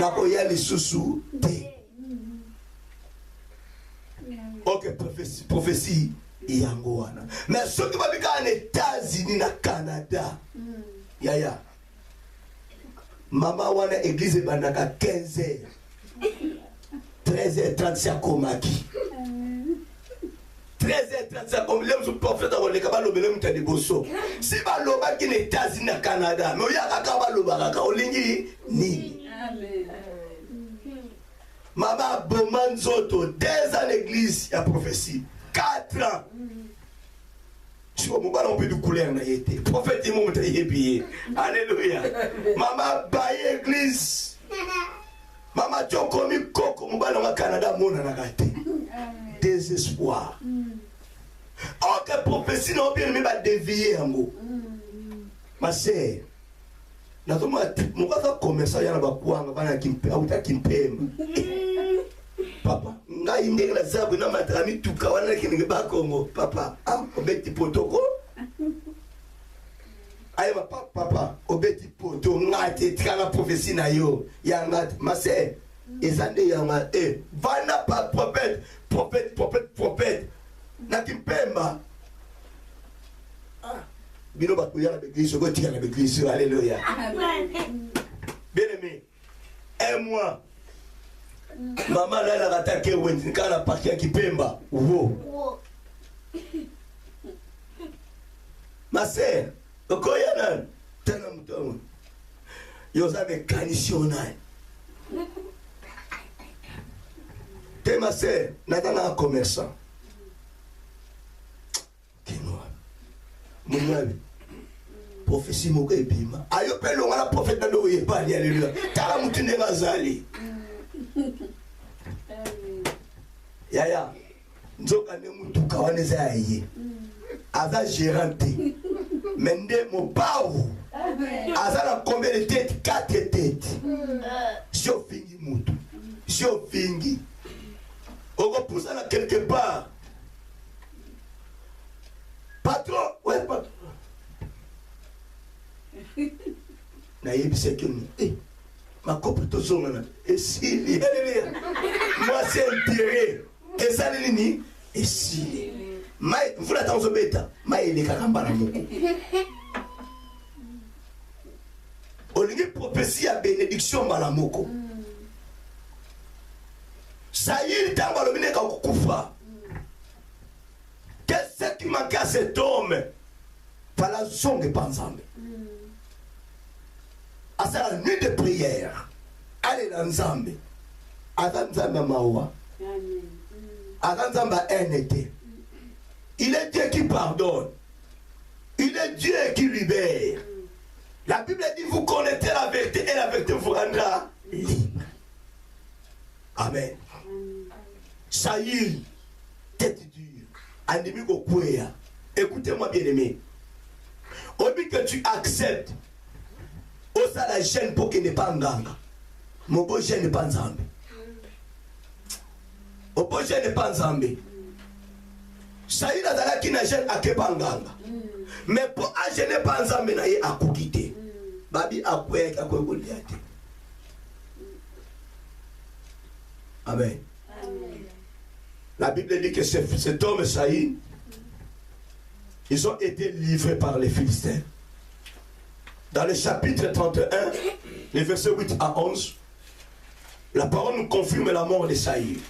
Speaker 1: Na ko ya lisusu te. OK, prophétie yango wana. Mais ceux qui va bika en États-Unis na Canada. Yaya. Mama wana église bandaka 15h. 13h30 komaki. 13h30 komaki. Le prophète a volé kabalo belem tande boso. Si baloba ki les États-Unis na Canada, mais ya kaka baloba kaka olingi ni. Amen. Mama Bomanzoto 2 ans l'église a prophétie. 4 ans. Si on m'a peu de couleur na été. Prophète il m'a yebi. Alléluia. Mama baye église. Mama Tchokomi Koko Mubano au Canada, mon anagate. Désespoir. Ok, prophétie n'a bien même pas dévié en mot. Ma sœur, mon papa commerçant, il y a un bakouang, papa, nga indé la zabu na matrami tout kawana kinenge ba Congo. Papa, obeti potoko. Aye papa obeti poto ngate tika prophétie na yo ya ngate mase ezande ya ma vana pa prophète na kimpemba bino ba kuya na église ko tika na église. Alléluia. Bien aimé, un mois maman là la attaqué wendi kana parti ya kipemba wo ma sœur okoyana tena mtomo yoza mécanicien te ma sœur natana commerçant kinoa mwana prophétie moko epima ayo pe longa la prophète na do yebali. Alléluia. Tala mutinde bazali yaya nzoka ne mutuka waneza yaye aza gérante mende mobau aza na combien de têtes? 4 têtes. Si on finit mutu, si on finit on va pousser là quelque part. Patron, ouais patron. Na yebise que ma copine to zonga et si moi c'est intérêt et ça ni et si mai vous la dans beta mai les karamba na moko olingi prophétie à bénédiction malamoko ça y est tango lo bineka kukufa. Qu'est-ce qui manque à cet homme par la zongue panzambe à sa nuit de prière. Allez dans Nzambe. Avant Nzambe Mawa. Avant Nzambe NT. Il est Dieu qui pardonne. Il est Dieu qui libère. La Bible dit vous connaissez la vérité et la vérité vous rendra libre. Amen. Saïl, tête dure. Animi Gokwea. Écoutez-moi bien aimé. Au but que tu acceptes. Osa la gêne pour qu'il n'est pas nganga. Mon beau gêne n'est pas nzambe. Mon beau gêne n'est pas nzambe. Saïd a dala qui n'a gêne à kepa nganga. Mais pour a gêne pas nzambe na ye a kukite. Babi a kwe a kwe goliate. Amen. La Bible dit que cet homme Saïd, ils ont été livrés par les Philistins. Dans le chapitre 31, les versets 8 à 11, la parole nous confirme la mort de Saïd.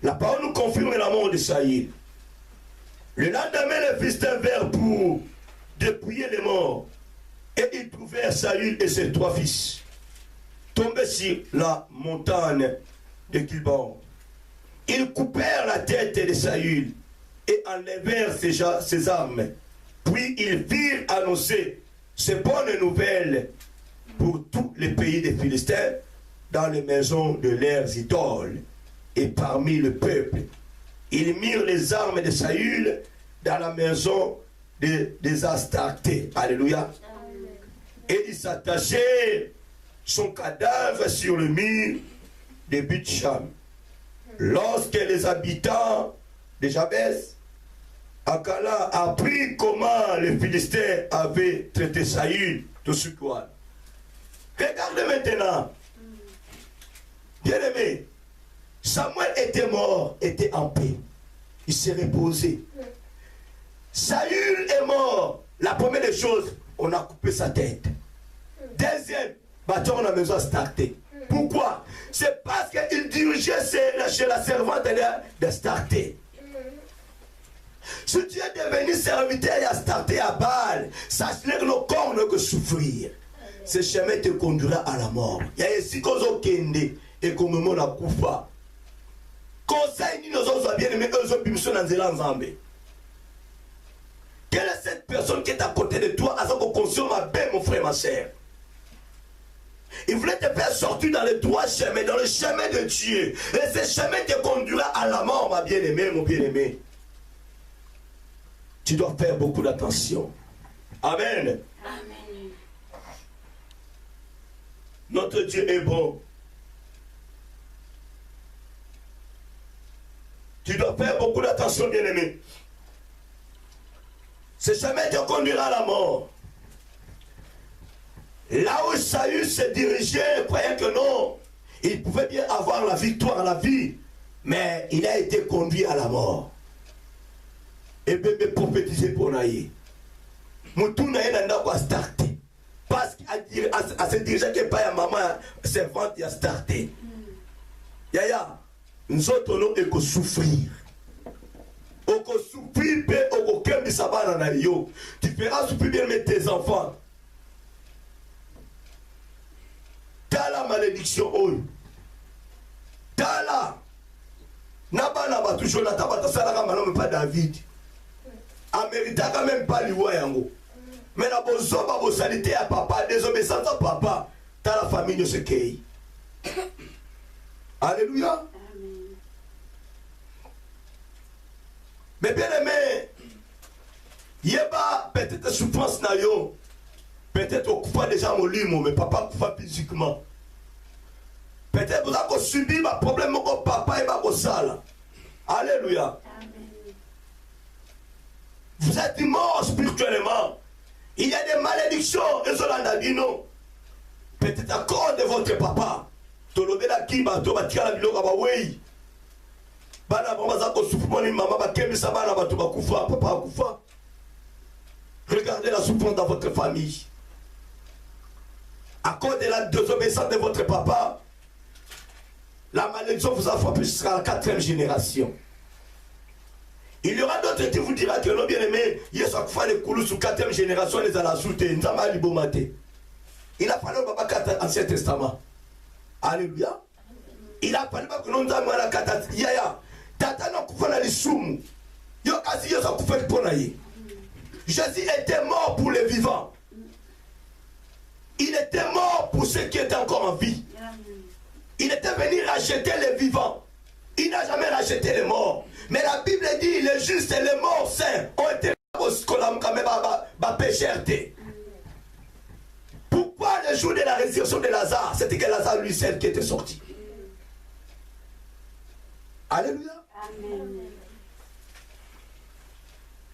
Speaker 1: La parole nous confirme la mort de Saïd. Le lendemain, les Philistins vinrent pour dépouiller les morts. Et ils trouvèrent Saïd et ses 3 fils tombés sur la montagne de Gilboa. Ils coupèrent la tête de Saïd et enlevèrent ses armes. Puis ils firent annoncer ces bonnes nouvelles pour tous les pays des Philistins, dans les maisons de leurs idoles et parmi le peuple. Ils mirent les armes de Saül dans la maison des Astartés. Alléluia. Amen. Et ils attachèrent son cadavre sur le mur de Bethshan. Lorsque les habitants de Jabès, Akala, apprit comment les Philistins avaient traité Saül, tout ce quoi. Regardez maintenant. Bien-aimé, Samuel était mort, était en paix. Il s'est reposé. Saül est mort. La première des choses, on a coupé sa tête. Deuxième, bâton on a besoin de starter. Pourquoi? C'est parce qu'il dirigeait chez la servante de starter. Si tu es devenu serviteur et a starté à Baal, sache-le que nos corps ne que souffrir. Ce chemin te conduira à la mort. Il y a ici qu'on a kende et qu'on me la koufa. Conseil ni nos autres bien aimés, eux ont pu dans Zéland Zambé. Quelle est cette personne qui est à côté de toi, à ce qu'on consomme ma belle, mon frère, ma soeur? Il voulait te faire sortir dans le droit chemin, dans le chemin de Dieu. Et ce chemin te conduira à la mort, ma bien-aimée, mon bien-aimé. Tu dois faire beaucoup d'attention. Amen.
Speaker 2: Amen.
Speaker 1: Notre Dieu est bon. Tu dois faire beaucoup d'attention, bien-aimé. Ce chemin te conduira à la mort. Là où Saül se dirigeait, croyant que non, il pouvait bien avoir la victoire à la vie, mais il a été conduit à la mort. Et bien, prophétiser pour naïe. Moutou naïe n'a pas starté. Parce qu'à se diriger que pas ya maman servante y a starté. Yaya, nous autres nous et qu'on souffrir. On souffrir, on cœur de sabana na yo. Tu feras souffrir bien mais tes enfants. T'as la malédiction oh. T'as la. Naba toujours la tabata salaka manon pas David. Amérita quand même pas liwa yango. Mais la bozoba bosalité à papa, désobéissance à papa, t'as la famille de ce pays. Alléluia. Amen. Mais bien aimé, yeba peut-être souffrance na yo, peut-être au coup déjà mon limo, mais papa coupa physiquement. Peut-être vous avez subi un problème avec papa et avec sala. Alléluia. Vous êtes mort spirituellement. Il y a des malédictions. Et cela n'a dit non. Peut-être à cause de votre papa. Tolobé la kiba, tobatika la bilo kaba wei. Bana mama zako souffrement ni mama bakemi sabana batu bakufa, papa akufa. Regardez la souffrance dans votre famille. À cause de la désobéissance de votre papa, la malédiction vous a frappé jusqu'à la 4e génération. Il y aura d'autres qui vous dira que non bien aimé, il y a chaque fois les coulous sous 4e génération les à la soute, Nzama Libomate. Il a parlé au Baba Ancien Testament. Alléluia. Il a parlé que non Nzama la kata yaya. Tata no kufana li sumu. Yo kasi yo sa kufeli ponaye. Jésus était mort pour les vivants. Il était mort pour ceux qui étaient encore en vie. Il était venu racheter les vivants. Il n'a jamais racheté les morts. Mais la Bible dit les justes et les morts saints ont été péchés. Pourquoi le jour de la résurrection de Lazare, c'était que Lazare lui seul qui était sorti. Alléluia. Amen.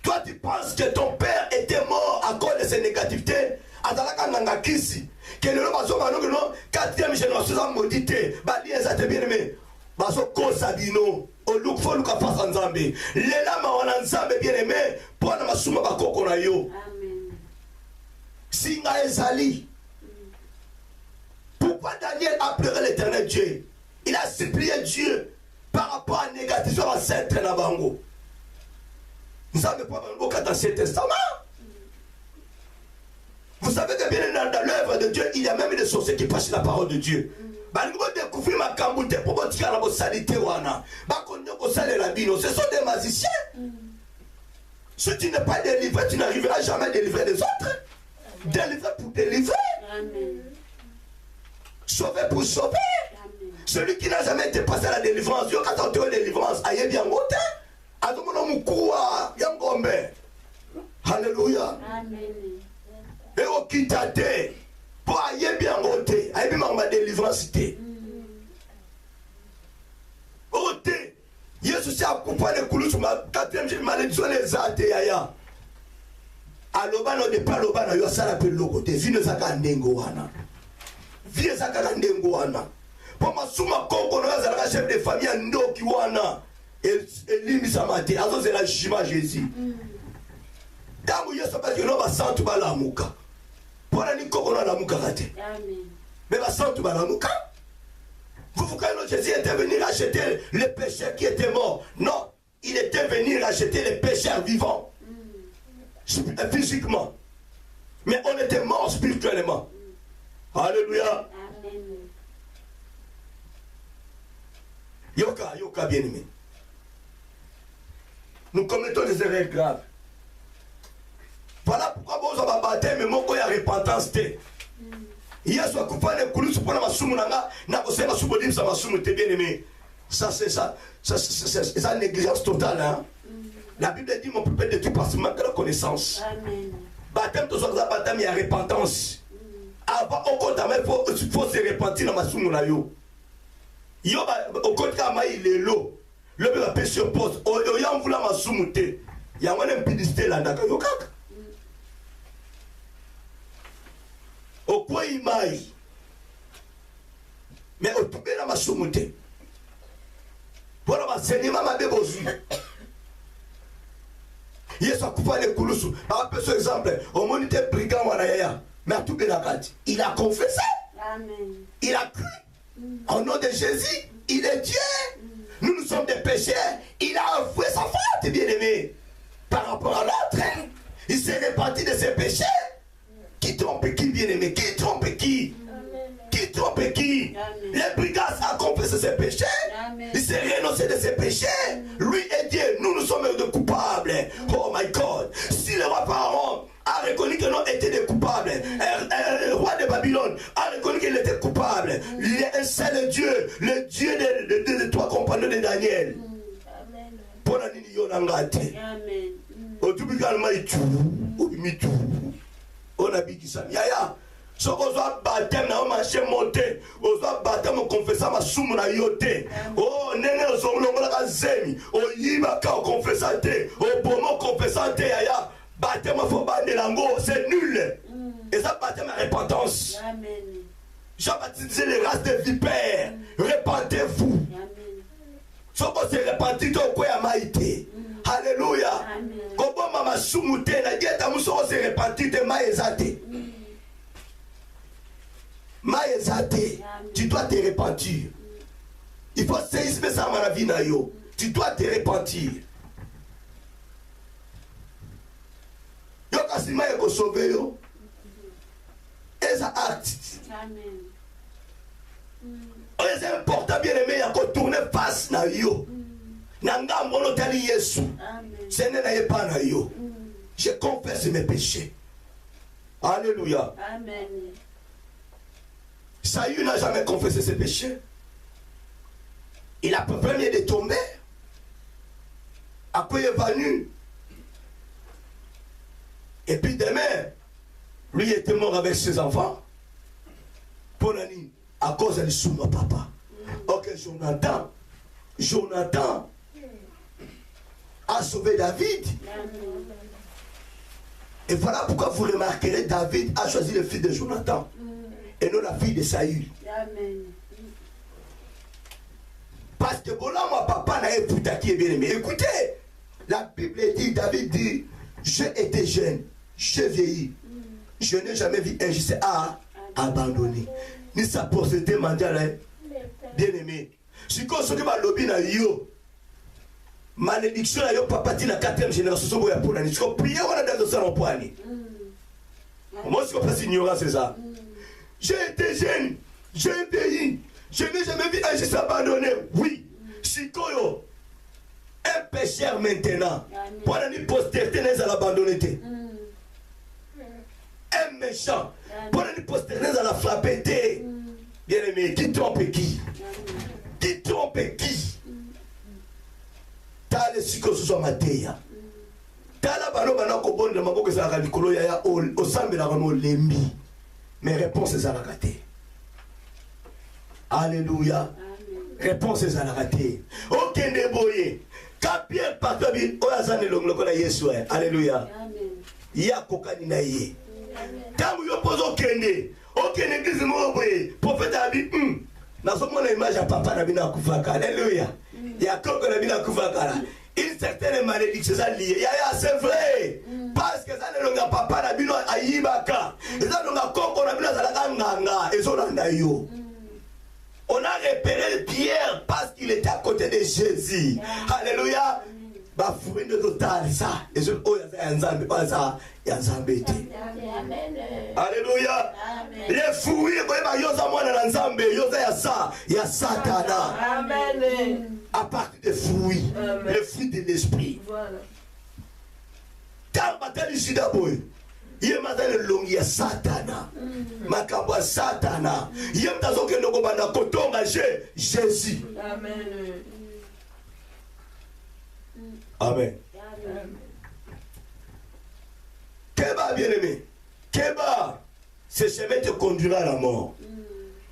Speaker 1: Toi tu penses que ton père était mort à cause de ses négativités. Que le nom 4e génération a maudité. Bien aimé. Baso Kosabino, au look for look à face en Zambé. Les lames en Zambé bien aimé, pour la masuma bakoko na yo. Singa Ezali. Pourquoi Daniel a pleuré l'éternel Dieu? Il a supplié Dieu par rapport à la négation à Saint Nabango. Vous savez pas dans l'Ancien Testament? Vous savez que bien dans l'œuvre de Dieu, il y a même des sorciers qui passent la parole de Dieu. Ce sont des magiciens. Si tu n'es pas délivré, tu n'arriveras jamais à délivrer les autres. Délivrer pour délivrer.
Speaker 2: Amen.
Speaker 1: Sauver pour sauver.
Speaker 2: Amen.
Speaker 1: Celui qui n'a jamais été passé à la délivrance, yo quand on te délivrance, aïe bien gote. Azomono mukua yangombe. Alléluia.
Speaker 2: Amen.
Speaker 1: Et au kitate. Pour aïe bien gote, aïe bien ma délivrance té. Ote. Yesu si akupa le kulusu ma 4e malédiction les ate yaya. Alobano de palobano yo sala pe lokote vino zaka ndengo wana. Vie zaka ndengo wana. Pour ma souma kongo no zala chef de famille ndoki wana. Elimi samate azo c'est la jugement Jésus. Tangu Yesu parce que no ba santu balamuka. Pona ni kongo no lamuka kate.
Speaker 2: Amen.
Speaker 1: Mais ba santu balamuka. Vous croyez que Jésus était venu racheter les pécheurs qui étaient morts? Non, il était venu racheter les pécheurs vivants. Physiquement. Mais on était morts spirituellement. Alléluia.
Speaker 2: Amen.
Speaker 1: Yoka bien aimé. Nous commettons des erreurs graves. Voilà pourquoi vous avez battu, mais mon il y a repentance. Yesu akufanya kulusu pona masumu nanga na kusema subodim sa masumu te bien aimé. Ça c'est ça négligence totale hein. La Bible dit mon peuple de tout parce que manque de connaissance.
Speaker 2: Amen.
Speaker 1: Baptême tout ça baptême il y a repentance. Avant au compte mais faut se repentir dans masumu na yo. Yo au compte ka mai lelo. Le be péché pose. O ya mvula masumu te. Ya ngone mpidiste la ndaka yo kaka. Au point imai. Mais au tout la masumute. Pour l'enseignement m'a débosu. Yesu akufa le kulusu. Par exemple, au monité brigand wanaya. Mais à tout la carte. Il a confessé.
Speaker 2: Amen.
Speaker 1: Il a cru. Au nom de Jésus, il est Dieu. Nous sommes des pécheurs. Il a avoué sa faute, bien aimé. Par rapport à l'autre. Il s'est répandu de ses péchés. Qui trompe qui, bien aimé? Qui trompe qui? Amen. Qui trompe qui? Amen. Les brigands ont confessé ses péchés. Amen. Il s'est renoncé de ses péchés. Lui est Dieu. Nous sommes de coupables. Oh my God. Si le roi Pharaon a reconnu que nous étions des coupables, le roi de Babylone a reconnu qu'il était coupable. Il est un seul Dieu. Le Dieu de trois compagnons de Daniel. Amen. Pour la nini Amen. Au tout également, il tout. On a dit ça. Yaya, ce qu'on soit baptême, on a marché monté. On soit baptême, on confesse ma somme na yoté. Oh, nene, on s'en l'a la zemi. Oh, yibaka, on confesse à té. Oh, pomo, confesse à té. Yaya, baptême, faut bander l'ango, c'est nul. Et ça, baptême à repentance. Amen. Jean-Baptiste les races de vipères. Repentez-vous. Amen. Ce qu'on s'est repenti, donc, quoi, à maïté. Alléluia. Comment mama sumute na dieta muso se repentir de maezate. Maezate. Tu dois te repentir. Il faut saisir ça dans la vie na yo. Tu dois te repentir. Yo kasima yeko sauver yo. Et ça acte. Amen. C'est important bien aimé à tourner face na yo. Nanga mono tali Yesu. Amen. Je confesse mes péchés. Alléluia. Amen. Saül n'a jamais confessé ses péchés. Il a premier de tomber. Après il est venu. Et puis demain, lui était mort avec ses enfants. Pour l'année, à cause de son papa. Ok, Jonathan a sauvé David. Et voilà pourquoi vous remarquerez David a choisi le fils de Jonathan et non la fille de Saül. Amen. Parce que voilà, mon papa n'a pas qui est bien aimé. Écoutez, la Bible dit, David dit, j'ai été jeune, j'ai vieilli. Je n'ai jamais vu un juste à abandonner. Ni sa prospérité mondiale, bien aimé. Si on se dit que lobby na yo, malédiction na yo papa dit la 4e génération so ya pour la ni. Ko prier on a dans le salon poani. Moi je comprends ignorance c'est ça. J'ai été jeune, j'ai vieilli, je n'ai jamais vu un juste abandonné. Oui. Si koyo un pécheur maintenant. Pour aller postérité, nous allons abandonner. Un méchant. Pour aller postérité, nous allons frapper. Bien aimé, qui trompe qui? Qui trompe qui? T'as les psychosociaux matéa. T'as la bano bana ko bonde maboko za ka likolo ya o sambela ka mo lembi. Mais réponse est à la raté. Alléluia. Réponse est à la raté. Ok ndeboye. Ka Pierre patobi o azane longlo na Yesu. Alléluia. Amen. Ya kokani na ye. Tangu yo pozo kende. Ok l'église mo boye. Prophète abi nasomona image ya papa na bina kufaka. Alléluia. Ya koko na bina kufaka. Une certaine malédiction ça lié. C'est vrai. Parce que ça ne longa papa na bino ayibaka. Ça longa koko na bino zalaka nganga. Et ça yo. On a repéré Pierre parce qu'il était à côté de Jésus. Alléluia. Bah fruit de total ça. Et je oh ya nzambe pas ça ya nzambe te. Alléluia. Les fruits ko ba yoza mwana na nzambe yoza ya ça ya satana. Amen. À partir des fruits, les fruits de l'esprit. Voilà. Car batali sida boy. Yé matane longi ya satana. Makambo ya satana. Yé mtazo kendo ko bana kotonga Jésus. Amen. Amen. Keba bien aimé. Keba, ce chemin te conduira à la mort.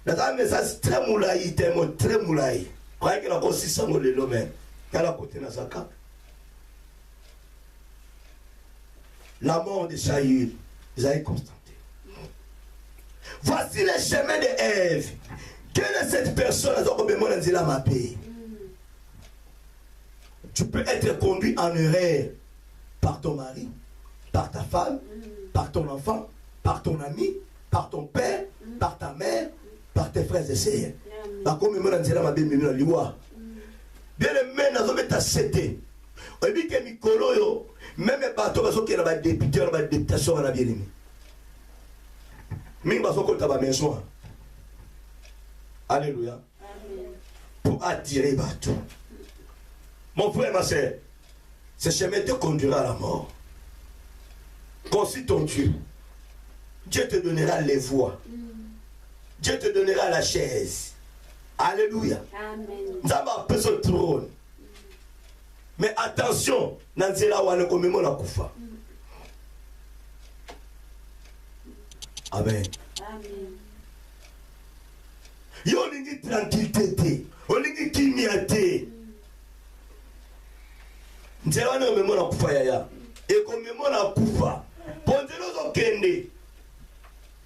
Speaker 1: Dans un message très moulaï, très moulaï. Croyez qu'il a aussi 600 mots de l'homme. Il y a la côté de Nazaka. La mort de Saül, ils avaient constaté. Voici le chemin de Ève. Quelle est cette personne qui a ma paix? Tu peux être conduit en erreur par ton mari, par ta femme, par ton enfant, par ton ami, par ton père, par ta mère, par tes frères et sœurs. Bien aimé, nous avons été acceptés. On dit que Mikolo, même les bateaux, qui sont des députés, des députations, on a bien aimé. Mais nous avons maison. Alléluia. Pour attirer les bateaux. Mon frère, ma soeur, ce chemin te conduira à la mort. Consulte ton Dieu. Dieu te donnera les voies. Dieu te donnera la chaise. Alléluia. Nous avons peu ce trône. Mais attention, Nanzela wane komemo na kufa. Amen. Yo lingi tranquillité. On lingi kimiate. Nzela wane komemo na kufa yaya. Et komemo na kufa. Ponzelo kende.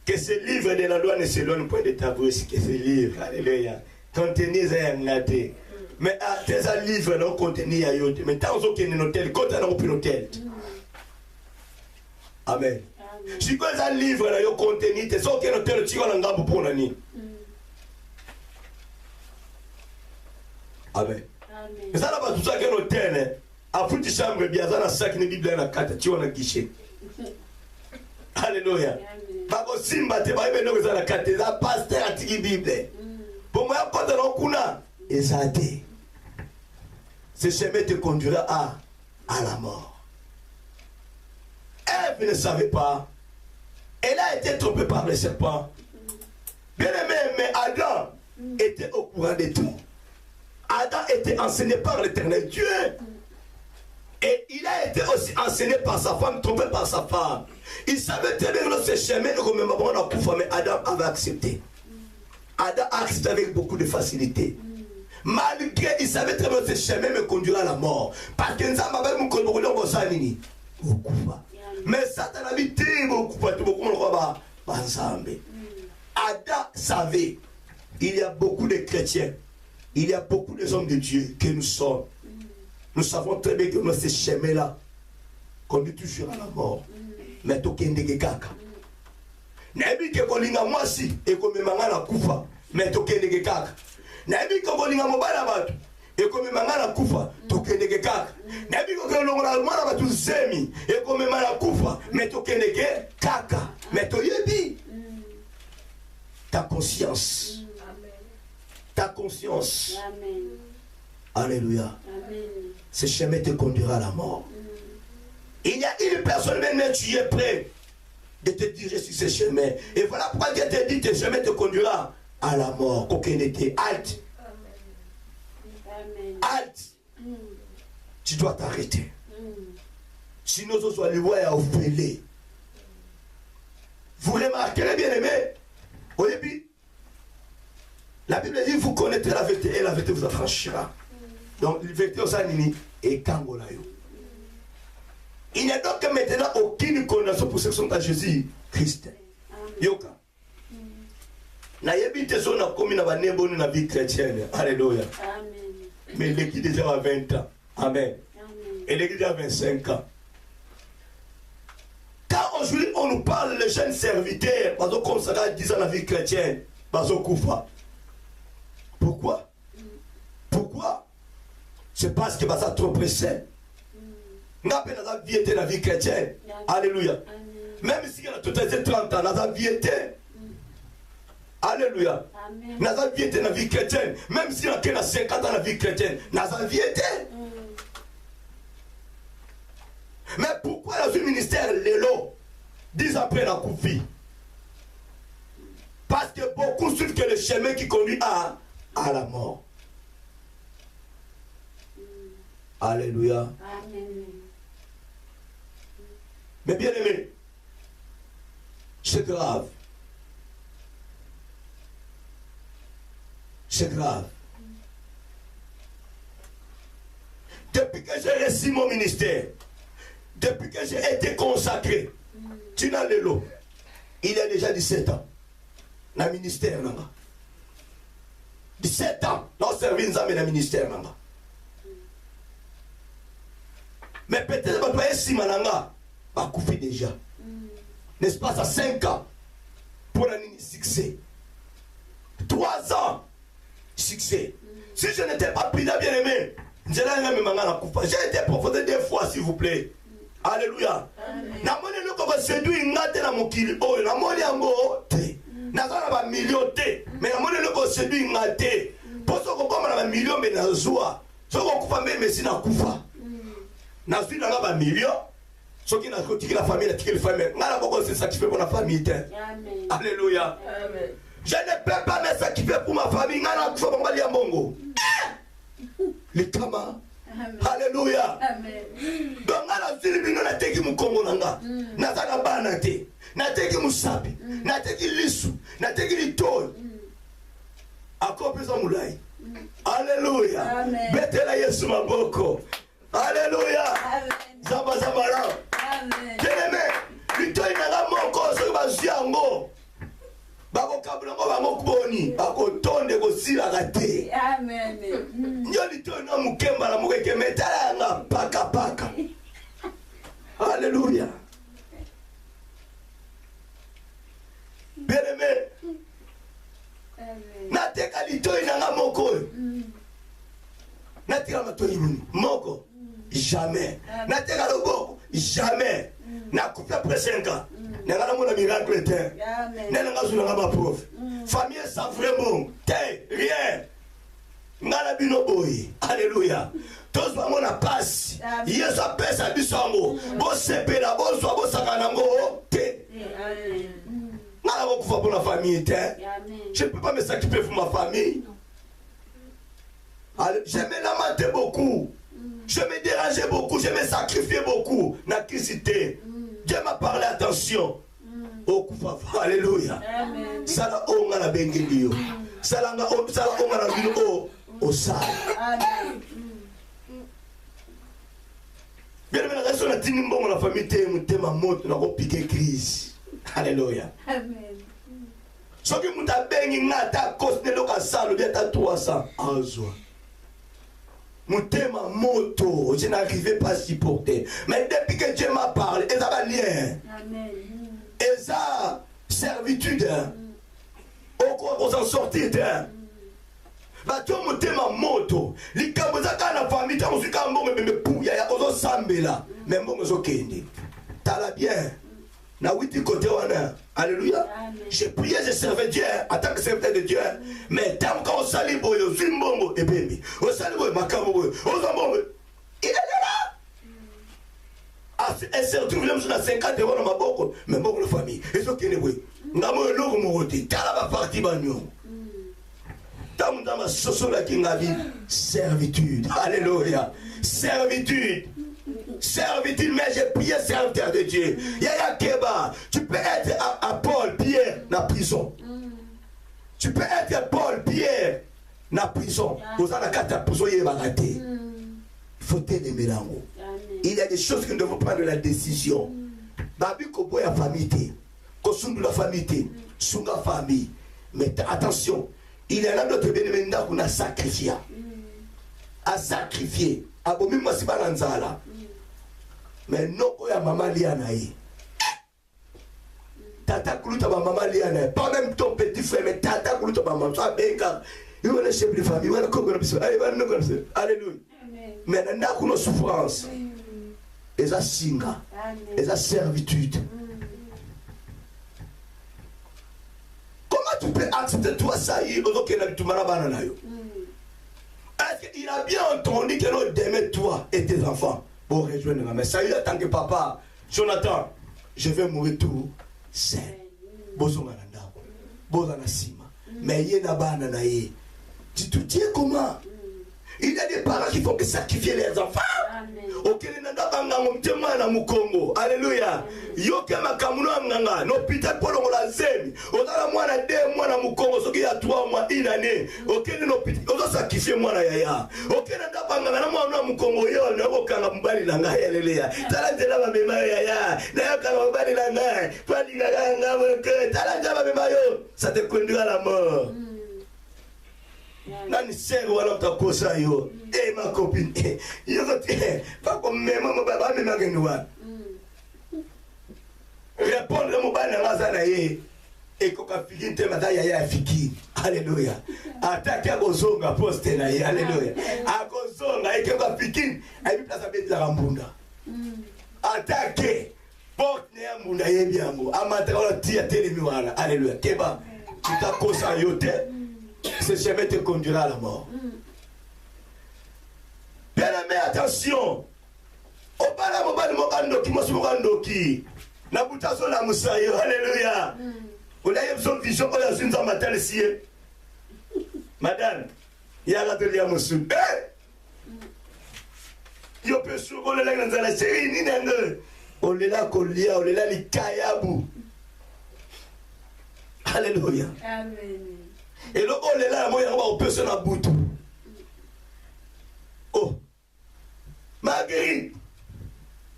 Speaker 1: Que ce livre de la loi ne s'éloigne point de ta bouche. Que ce livre, alléluia, contenir un ngate. Mais à tes livres non contenir à yote. Mais tant que nous n'hôtel, quand on a un hôtel. Amen. Si vous avez un livre là, yo contenir, t'es sûr que hôtel tu vas en gambo pour nani. Amen. Mais ça n'a pas tout ça qu'un hôtel. Après tu chambre bien, ça n'a sac ni bible na carte, tu vas en guichet. Alléluia. Bako simba te ba ibeno ko la carte, ça pasteur atiki bible. Pour moi quand on kuna ezate. Ce chemin te conduira à la mort. Ève ne savait pas. Elle a été trompée par le serpent. Bien aimé, mais Adam était au courant de tout. Adam était enseigné par l'Éternel Dieu. Et il a été aussi enseigné par sa femme, trompé par sa femme. Il savait très bien que ce chemin, mais Adam avait accepté. Adam a accepté avec beaucoup de facilité. Malgré, il savait très bien que ce chemin me conduira à la mort. Parce que nous avons beaucoup de mais Satan a dit beaucoup Adam savait, il y a beaucoup de chrétiens, il y a beaucoup de hommes de Dieu que nous sommes. Nous savons très bien que ce chemin-là conduit toujours à la mort. Mais tu as kaka. Nebi ke kolinga mwasi e komemanga na kufa. Mais tu as kaka. Nebi ke kolinga mobala batu e komemanga na kufa. Tu as kaka. Nebi ke kolinga mwana batu zemi e komemanga na kufa. Mais tu as kaka. Mais tu yebi. Ta conscience. Ta conscience. Alléluia.
Speaker 2: Amen.
Speaker 1: Ce chemin te conduira à la mort. Il y a une personne maintenant, tu es prêt de te diriger sur ce chemin. Et voilà pourquoi Dieu te dit que ce chemin te conduira à la mort. Qu'aucun était halte. Halte. Tu dois t'arrêter. Sinon, ce soit les voies à Ophélie. Vous remarquerez bien aimé, au début, la Bible dit vous connaîtrez la vérité et la vérité vous affranchira. Donc, la vérité au Nini et Kangolayo. Il n'y a donc maintenant aucune condamnation pour ceux qui sont à Jésus-Christ. Yoka. Na yebite so na komi na baneboni na vie chrétienne. Alléluia.
Speaker 2: Amen.
Speaker 1: Mais l'église déjà à 20 ans. Amen. Et l'église a 25 ans. Quand aujourd'hui on nous parle les jeunes serviteurs, parce qu'on consacre 10 ans à la vie chrétienne, parce qu'on koufa. Pourquoi? Pourquoi? C'est parce que ça trop pressé. N'a pas la vie était la vie chrétienne. Alléluia. Même si on a tout 30 ans, la vie était. Alléluia. La vie était la vie chrétienne. Même si on a 50 ans la vie chrétienne, la vie était. Mais pourquoi dans ce ministère, l'élo, 10 ans après la Koufi? Parce que beaucoup suivent que le chemin qui conduit à la mort. Alléluia.
Speaker 2: Amen.
Speaker 1: Mais bien aimé, c'est grave. C'est grave. Depuis que j'ai reçu mon ministère, depuis que j'ai été consacré, tu n'as le lot. Il y a déjà 17 ans. Dans le ministère, 17 ans. Dans le service, dans le ministère. Mais peut-être que je ne sais pas si je vais déjà. N'est-ce pas, ça 5 ans pour un succès. 3 ans, succès. Si je n'étais pas plus bien aimé, j'ai été profondé 2 fois, s'il vous plaît. Alléluia. Namoni loko séduit ngate na mokili oyo namoni yango te. Nazana ba million te. Mais namoni loko séduit ngate. Poso ko koma na ba million mais na zwa. Soko kufa même si na kufa. Na suis na ba million. Soki na kotiki la famille, na tiki la famille. Ngala boko se sacrifier pour la famille te.
Speaker 2: Amen.
Speaker 1: Alléluia.
Speaker 2: Amen.
Speaker 1: Je ne peux pas me sacrifier pour ma famille. Ngala kufa bongali ya mongo. Le kama. Alléluia.
Speaker 2: Amen.
Speaker 1: Donc la Philippine na teki mukongo nanga. Na zaka bana te. Na teki musapi. Na teki lisu. Na teki litoy. Akopesa mulai. Alléluia.
Speaker 2: Amen.
Speaker 1: Betela Yesu maboko. Alléluia.
Speaker 2: Amen.
Speaker 1: Zamba zambara.
Speaker 2: Amen.
Speaker 1: Bien-aimé, litoy nanga moko so baziango. Bako kabula ngo bango boni. Bako tonde ko sila gate.
Speaker 2: Amen.
Speaker 1: Nyo litoy na mukemba na mukeke metala nga paka paka. Alléluia. Bien-aimé, nateka litoy nanga moko. Nateka matoyi moko. Jamais. Nateka loboko. Jamais. Na coupe après 5 ans. Nanga mona miracle était.
Speaker 2: Amen.
Speaker 1: Nanga zuna ma prof. Famille sans vraiment. Rien. Ngala bino boy. Alléluia. Tous vont na passe. Yesu apesa bisango. Bo sepela bo so bo sakanango te.
Speaker 2: Amen.
Speaker 1: Ngala ko kufa pour la famille te.
Speaker 2: Amen.
Speaker 1: Je ne peux pas me sacrifier pour ma famille. Je me lamentais beaucoup. Je me dérangeais beaucoup. Je me sacrifiais beaucoup. Na cité. Dieu m'a parlé, attention. Oh, alléluia.
Speaker 2: Amen.
Speaker 1: Sala onga na bengelio. Sala onga na bino o sala.
Speaker 2: Amen.
Speaker 1: Bien aimé, la raison na tini mbongo na famille te mutema moto na ko piquer crise. Alléluia.
Speaker 2: Amen.
Speaker 1: Soki muta bengi ngata kosne loka salo bien ta 300 azwa. Mutema moto, je n'arrivais pas à supporter. Mais depuis que Dieu m'a parlé, et ça va lien.
Speaker 2: Amen.
Speaker 1: Et ça, servitude. On s'en sortit. Bato mutema moto. Likambo zaka na famille, ta musika mbongo me pouya ya ozo sambela. Mais mbongo zo kende. Tala bien. Na witi côté wana. Alléluia. J'ai prié, j'ai servi Dieu en tant que serviteur de Dieu. Mais tant qu'on salibo yo zimbongo et bébé. O salibo makambo et surtout vous avez 50 euros dans ma boque mais beaucoup de famille et ce qui est oui ngamo eloko morote tala ba parti banyo tamuta ma soso la kingabi servitude alléluia servitude mais j'ai prié serviteur de Dieu yaya keba tu peux être à Paul Pierre dans la prison tu peux être Paul Pierre dans la prison aux ana kata prison yeba raté faut t'aimer l'amour. Il y a des choses que nous devons prendre la décision. Babi kobo ya famille, kosundu la famille, sunga famille. Mais attention, il y a d'autres bénéfices qu'on a sacrifié. À sacrifier. Abomi masiba nanzala. Mais non koya mama lianaï. Tata kuluta ba mama lianaï. Pas même ton petit frère, mais tata kuluta ba mama. Ça benga. Il va le chef de famille. Il va le congo. Alléluia. Mais il y a une souffrance. Et ça singa. Et ça servitude. Comment tu peux accepter toi ça? Est-ce qu'il a bien entendu que l'on aimait toi et tes enfants pour rejoindre? Mais ça y est, en tant que papa, Jonathan, je vais mourir tout seul. Mais il y a des tu te tiens comment? Il y a des parents qui font que sacrifier les enfants. Alléluia. Yoke makamuno amnanga no pita polo la zemi. Odala mwana 2 mois na mukongo soki ya 3 mois une année. Okene no pita ozo sacrifier mwana yaya. Okene ndabanga na mwana na mukongo yo na okanga mbali na ngai haleluya. Tala tela ba mema yaya. Na okanga mbali na ngai. Padi na ngai tala tela ba mema yo. Ça te conduira à la mort. Nani sero wala utakosa yo ma copine yo pas comme même mon baba même ngenoa répondre mon bana ngazana ye et koka fiki te madaya ya fiki alléluia attaque agozonga poste na ye alléluia agozonga et koka fiki ai place abeti la mbunda attaque porte ne mbunda ye biambo amata ola tia telemi wala alléluia keba tutakosa yo te. Ce chemin te conduira à la mort. Bien aimé, attention. Obala mobali mokandoki mosu mokandoki. Na butaso la musayo. Alléluia. Ola yebso vision ola zinza matin sié. Madame, ya la telia musu. Yo pe su ko le la nzala chéri ni nenge. Olela kolia, olela likayabu. Alléluia.
Speaker 2: Amen.
Speaker 1: Et le haut est là, moi, il y a une personne à bout. Oh, Marguerite,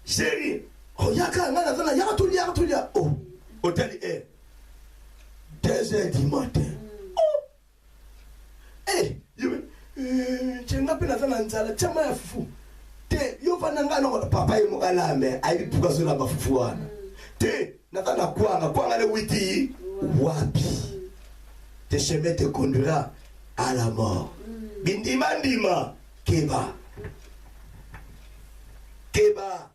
Speaker 1: chérie, oh, il y a tout, oh, hôtel est 2h du matin. Oh, eh, tu n'as pas la nzala, tu m'as fou. Yo vananga no papa yi mukala me ayi puka so na bafufuana. Te natana kwanga le witi wapi. Tes chemins te conduira à la mort. Bindima keba. Keba.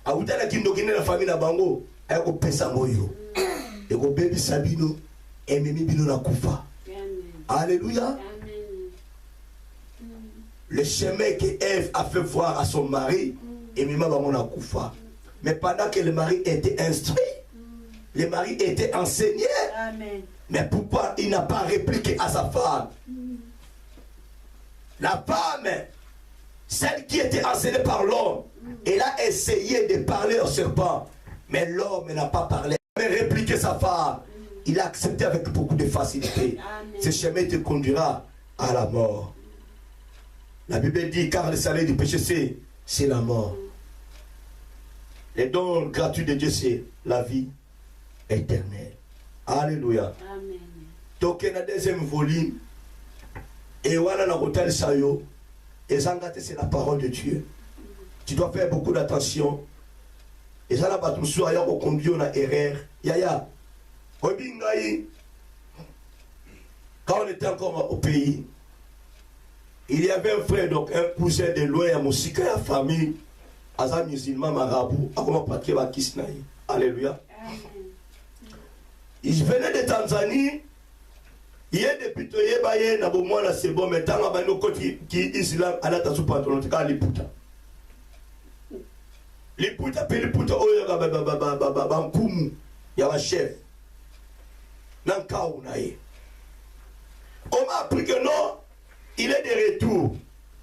Speaker 1: Autala kindokine la famille na bango. Ayako pesa moyo. Eko baby sabino. Ememi bino na kufa. Alléluia. Le chemin que Ève a fait voir à son mari. Ememi bango na kufa. Mais pendant que le mari était instruit. Le mari était enseigné.
Speaker 2: Amen.
Speaker 1: Mais pourquoi il n'a pas répliqué à sa femme? La femme, celle qui était enseignée par l'homme, elle a essayé de parler au serpent. Mais l'homme n'a pas parlé. Il a répliqué sa femme. Il a accepté avec beaucoup de facilité. Ce chemin te conduira à la mort. La Bible dit, car le salaire du péché, c'est la mort. Les dons gratuits de Dieu, c'est la vie éternelle. Alléluia.
Speaker 2: Amen.
Speaker 1: Donc, il y a deuxième volume. Et voilà la route sayo. Et Zangate, c'est la parole de Dieu. Tu dois faire beaucoup d'attention. Et ça, la bataille, il y a un conduit, on a erreur. Yaya. Quand on était encore au pays, il y avait un frère, donc un cousin de loin, à Moussika, la famille, à un musulman marabout, à comment patrie à Kisnaï. Alléluia. Il venait de Tanzanie. Il y a des pitoyés, il y a des gens c'est bon, mais tant que qui islam, à la tasse pantalon, à l'époute. liputa pe liputa oyo bankumu ya bachef na nkau na ye. On m'a appris que non, il est de retour.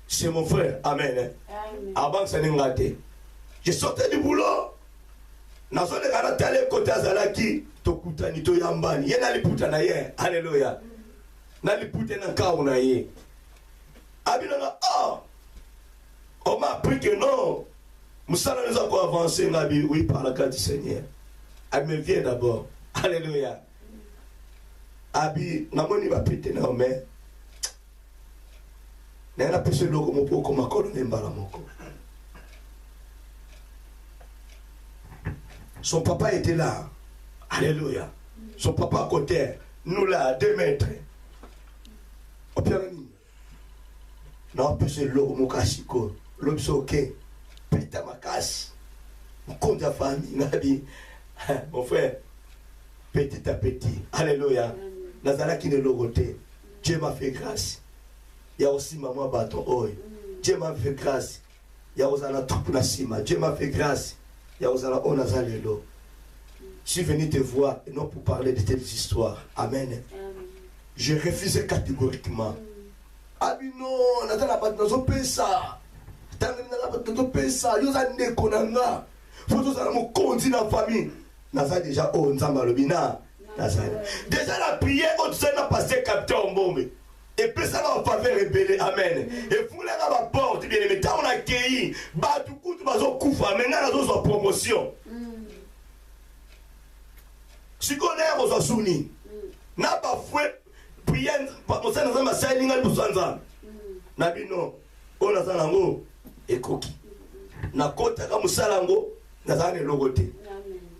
Speaker 1: C'est mon frère. Amen. Avant que ça n'ait raté. Je sortais du boulot. Nazo de kanatale côté azalaki to kutani to yambani. Ye na liputa na ye. Alléluia. Na liputa na nkau na ye. Abinanga on m'a appris que non. Moussa nous a encore avancé oui par la grâce du Seigneur. Elle me vient d'abord. Alléluia. Abi namoni va péter na mais n'a pas ce logo mon pour comme colonel Mbalamoko. Son papa était là. Alléluia. Son papa à côté, nous là à 2 mètres. Au pire non pas ce logo mon kashiko, l'obsoké, péta ma casse. Mon compte de famille nabi. Mon frère, petit à petit. Alléluia. Nazala qui ne logoté. Dieu m'a fait grâce. Il y a aussi maman bâton oi. Dieu m'a fait grâce. Il y a aussi un truc na sima. Dieu m'a fait grâce. Il y a aussi un onazalelo. Je suis venu te voir et non pour parler de telles histoires. Amen. Je refusais catégoriquement. Ah mais non, Natala pas dans ça. Natala pas dans ça. Yo za ndeko nanga. Faut que ça me continue la famille. Naza déjà oh nzamba lobina. Déjà la prière, on n'a passé capteur Mbombe. Et puis ça va faire révéler. Amen. Et vous l'avez à la porte, bien aimé. Tant on a accueilli, bah tout coup, tu vas au coup, maintenant on a une promotion. Si on est aux Assouni, n'a pas fait prier, on s'en a fait un peu de temps. N'a dit non, on a un ango et coquille. N'a côté comme Salango, n'a pas de logoté.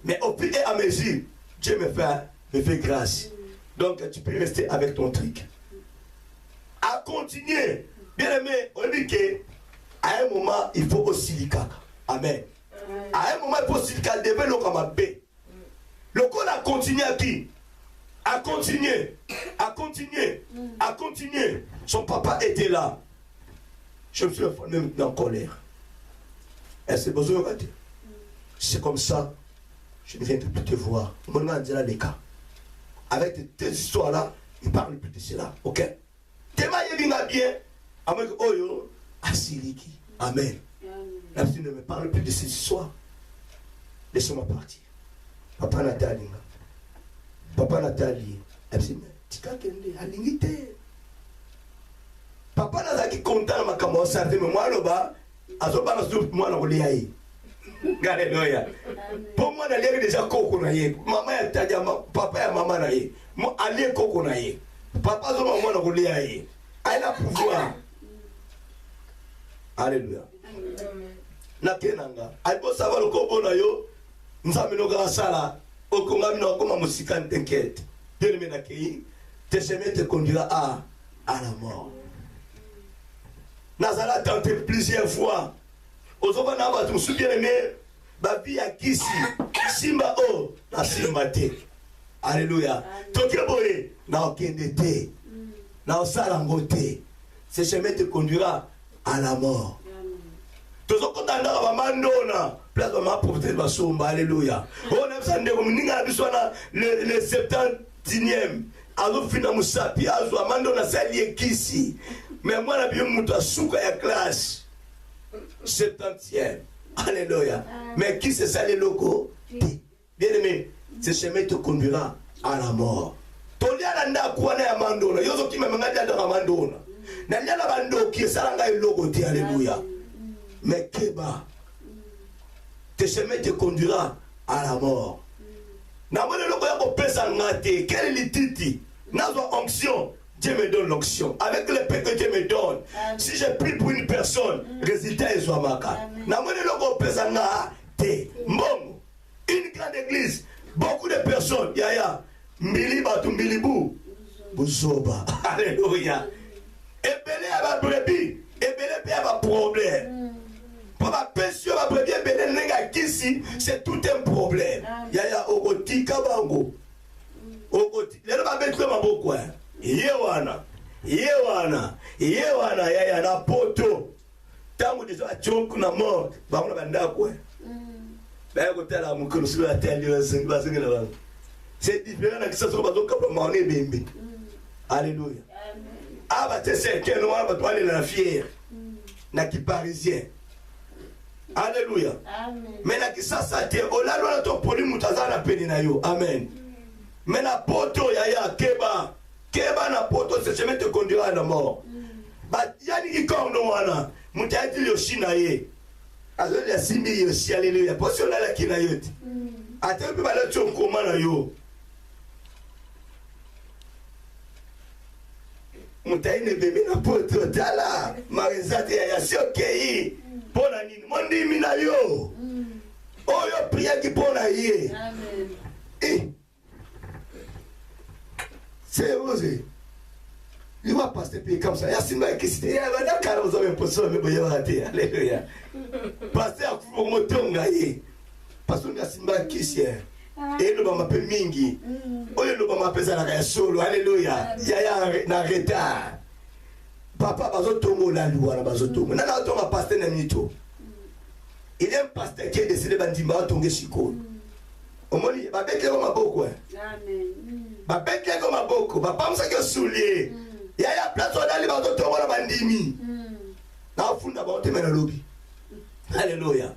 Speaker 1: Mais au plus et à mesure, Dieu me fait grâce. Donc tu peux rester avec ton truc. À continuer. Bien aimé, on dit qu'à un moment, il faut aussi l'ikaka. Amen. À un moment, il faut aussi l'ikaka. Devait le kamabé. Le col a continué à qui? À continuer. À continuer. À continuer. Son papa était là. Je me suis même en colère. Est-ce que besoin de dire? C'est comme ça. Je ne viens plus te voir. Mon nom est là les cas. Avec tes histoires-là, il ne parle plus de cela. Ok? Tema yebinga bien. Avec Oyo, Asiriki. Amen. La personne ne me parle plus de ces histoires. Laisse-moi partir. Papa Nathalie. Papa Nathalie. Elle dit, Tika Kende, Alingite. Papa Nathalie content ma kamo sarté, mais moi là-bas, Azoba na soupe, moi na oliaï. Alléluia. Pour moi, il y a déjà coco naïe. Maman a dit papa et maman naïe. Moi, allez coco naïe. Papa, je m'en vais rouler aïe. Elle a pouvoir. Alléluia. Nakenanga. Elle peut savoir le coco naïo. Nous avons nos grands salas. Au Congo, nous avons comme un musical, t'inquiète. Dieu le met d'accueillir. Tes chemins te conduira à la mort. Nazala tenté plusieurs fois. Ozoba na ba tu bien aimé ba vie ya kisi simba o na simba te. Alléluia. Toke boye na okende te. Na osala ngote. Ce chemin te conduira à la mort. Tozoko tanda ba mandona place ba ma prophète ba somba. Alléluia. On a sande ko mninga biswana le 70e azo fina musapi azo mandona sali kisi. Mais moi la bien muta suka ya classe 70e. Alléluia. Mais qui c'est ça les locaux? Bien aimé, ce chemin te conduira à la mort. Tolia nanda kwana ya mandona. Yozo ki memanga dia dans mandona. Na lia la bando qui salanga logo ti alléluia. Mais keba. Ce chemin te conduira à la mort. Na mole logo ya ko pesa ngate. Quel est titi? Nazo onction. Dieu me donne l'onction. Avec le paix que Dieu me donne. Amen. Si je prie pour une personne, résultat est soit maka. Une grande église, beaucoup de personnes, yaya, mbili batu mbilibu, buzoba. Alléluia. Ebele aba brebis, ebele pe aba problème. Pour ma pension, ma brebis, ebele nenga kisi, c'est tout un problème. Yaya, ogoti kabango. Ogoti. Lelo ba betwe maboko. Yewana yaya na poto tangu dezo achoku na mort bamuna bandakwe Ben côté là mon cœur sur la tête c'est différent que ça soit pas donc comme on est bébé. Alléluia. Ah bah tu sais que nous on va aller la fière. Na qui parisien. Alléluia. Amen. Mais na qui ça te o la loi to poli mutaza na peni na yo. Amen. Mais na poto ya keba na poto c'est jamais te conduira à la mort. Bah yani qui comme nous wana mutaji yo shina ye. Azo ya simbi yo si alléluia. Parce on a la kina yo. Ate pe ba la tso koma na yo. Mutaine bébé na poto tala marizate ya siokei pona nini mondi mina yo oyo prière qui pona ye amen c'est osé il va passer puis comme ça ya simba qui c'était ya va dakara vous avez posé mais boya raté alléluia passer à motonga ye parce que ya simba qui c'est et le bama pe mingi oyo le bama pesa na ya solo alléluia ya na retard papa bazotongo la loi na bazotongo nana tonga pasteur na mito il est un pasteur qui est décédé bandimba tonge siko omoni babeke ko maboko amen babeke ko maboko papa msaki soulier ya place on ali bazotongo na bandimi na funda ba oteme na lobi alléluia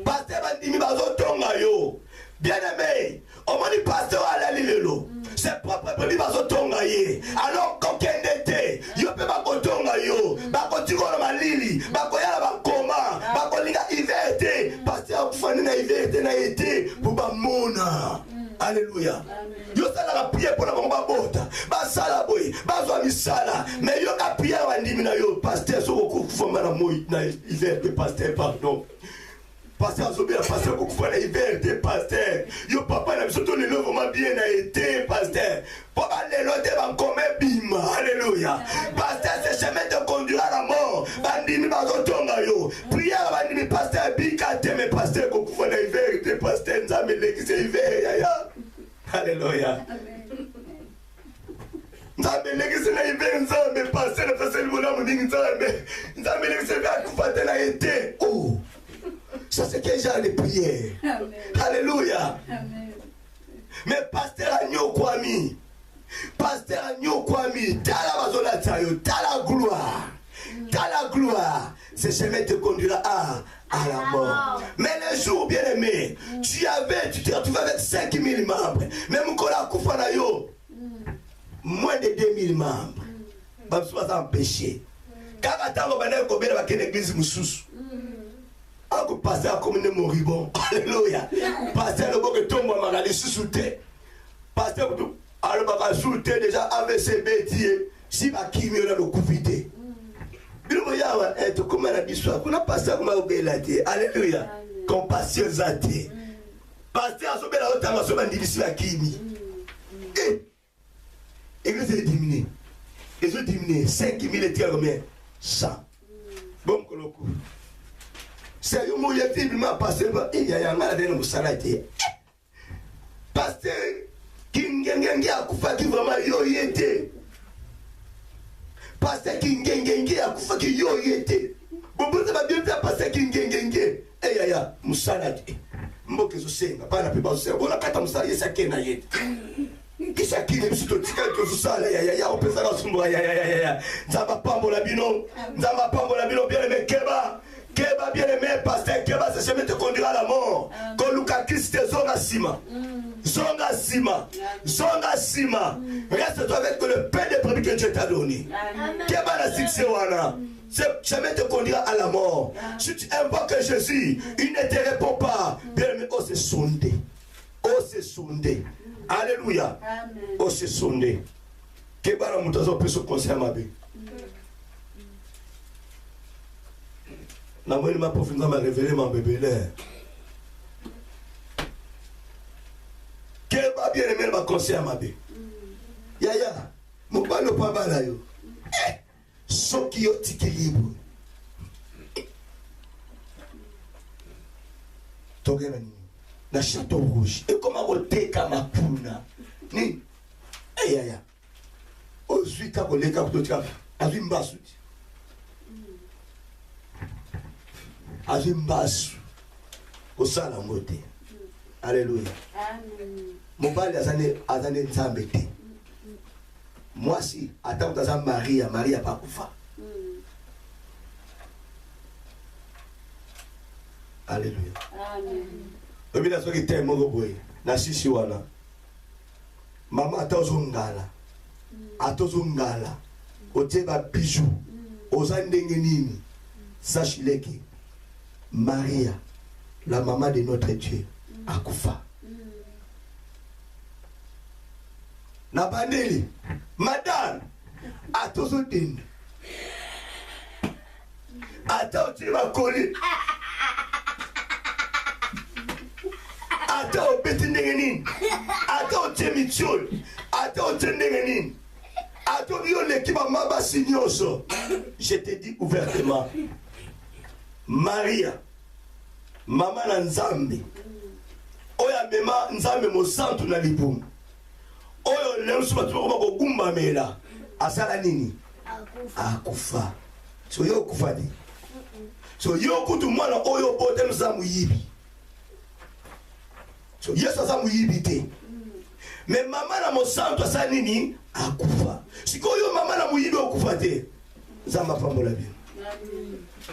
Speaker 1: pasteur bandimi bazotonga yo bien-aimé, on m'a dit pasteur à la lilo. C'est propre pour lui bazotonga ye. Alors quand était, yo pe bakotonga yo, bakotinga na lili, bakoya na bakoma, bakolinga ivete, pasteur fani na ivete na été pour ba mona. Alléluia. Yo sala la prière pour la bomba bota. Ba sala boy, ba zo misala. Mais yo ka prière wa ndimi na yo, pasteur so ko foma na moi na ivete pasteur pardon. Pasteur Zobia, pasteur beaucoup fois la hiver de pasteur. Yo papa n'a surtout le lot vraiment bien a été pasteur. Papa les lots va comme bima. Alléluia. Pasteur c'est chemin de conduire à la mort. Bandimi bazotonga yo. Prière bandimi pasteur bikate mais pasteur beaucoup fois la hiver de pasteur nzambe lekise hiver ya. Alléluia. Nzambe lekise na hiver nzambe pasteur na pasteur mona mundingi nzambe lekise va kufata na été. Oh. Ça c'est quel genre de prière. Amen. Alléluia. Amen. Mais pasteur Agneau Kwami, pasteur Agneau Kwami, t'as la mazola tayo, t'as la gloire, ce chemin te conduira à la mort. Mais le jour bien aimé, tu t'es retrouvé avec 5000 membres, même quand la Koufana yo, moins de 2000 membres, bah tu vas empêcher. Quand attends on va combien va quelle église moussous. Ako pasteur comme ne moribond. Alléluia. Pasteur le que tombe à magali sous-souté. Pasteur alors baka sous-souté déjà AVC bétier si ba kimi na le couvité. Bilo yawa eto comme la biswa kuna pasteur comme obelate. Alléluia. Compassion zate. Pasteur so bela otanga so bandi biswa kimi. Église est diminuée. Ils ont diminué 5000 et combien 100. Bon koloko. C'est un mot qui est passé par il y a un malade dans salade. Pasteur Kingengengi a kufa qui vraiment yo yete. Pasteur Kingengengi a kufa qui yo yete. Bon ça va bien faire pasteur Kingengengi. Eh ya musalade. Mboke zo senga pana pe ba zo senga. Bona kata musalade sakena yete. Kisha kile msito tika to sala ya opesa na sumba ya. Nzamba pambo la bino bien aimé keba. Keba bien aimé, pasteur Keba, c'est jamais te conduira à la mort. Quand Lucas Christ zonga sima. Reste-toi avec le pain de brebis que Dieu t'a donné. Keba la succès wana. C'est jamais te conduira à la mort. Si tu invoques Jésus, il ne te répond pas. Bien aimé, oh c'est sondé. Alléluia. Oh c'est sondé. Keba la moutazo peut se conseiller à ma vie. La moelle m'a profondément révélé mon bébé là. Quel va bien aimer ma conseil à ma bébé. Yaya, mon balo pas bala yo. So qui yo tiki libre. Togena ni na château rouge. Et comment voter kama puna. Ni. Yaya. Ozui ka koleka kutoka. Azui mbasuti. Azimbasu kosala ngo te. Alléluia. Mobali azane nzambe te. Moi si attends ta Maria pas kufa. Alléluia. Amen. Obina soki te moko boye na sisi wana. Mama atozongala. Atozongala. Oteba bijou. Ozandenge nini. Sache-le que Maria, la maman de notre Dieu, a kufa. Nabandeli, madame, atozodende. Ata oteba koli. Ata obetendenge nini. Ata otemichol. Ata otendenge nini. Ata viole ki ba maba sinyoso. Je te dis ouvertement. Maria, maman na nzambe. Oya mema nzambe mo santu na libumu. Oyo leo suba tuko ko gumba mela. Asala nini? Akufa. So yo kufa di. So yo kutu mwana oyo bote nzamu yibi. So yesu azamu yibi te. Mais maman na mo santu asala nini? Akufa. Siko yo maman na muyibi okufa te. Nzamba pambola bien.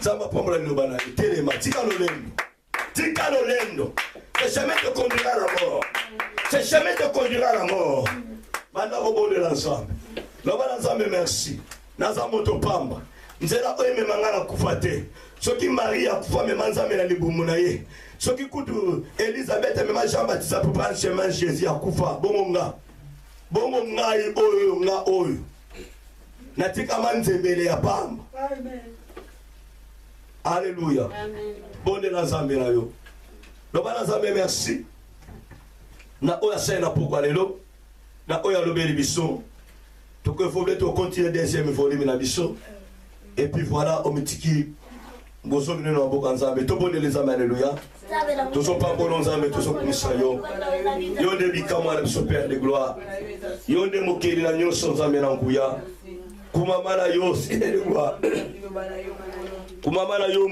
Speaker 1: Zamba pombola nobana telema tika lo lendo c'est jamais te conduira à la mort, c'est jamais te conduira à la mort. Banda ko de l'ensemble lobana nzambe merci naza moto pamba nzela oyo memanga na kufa te soki Maria kufa mema nzambe na libumu na ye soki kutu Elisabeth mema Jean Baptiste pour prendre chemin Jésus akufa bongo ngai oyo natika manzembele ya pamba. Amen. Alléluia. Amen. Bonne la Zambé na yo. Lobana Zambé merci. Na oya sena pourquoi lelo. Na oya lobeli biso. Donc il faut bientôt continuer deuxième volume na biso. Et puis voilà omitiki bozo bineno aboka Nzambe. To bonne les Zambé alléluia. Tous sont pas bons Nzambe, tous sont kumisa yo. Yo de bikamo na biso Père de gloire. Yo de mokeli na nyoso Nzambe na nguya. Kumamana yo c'est de gloire. Kumamana yo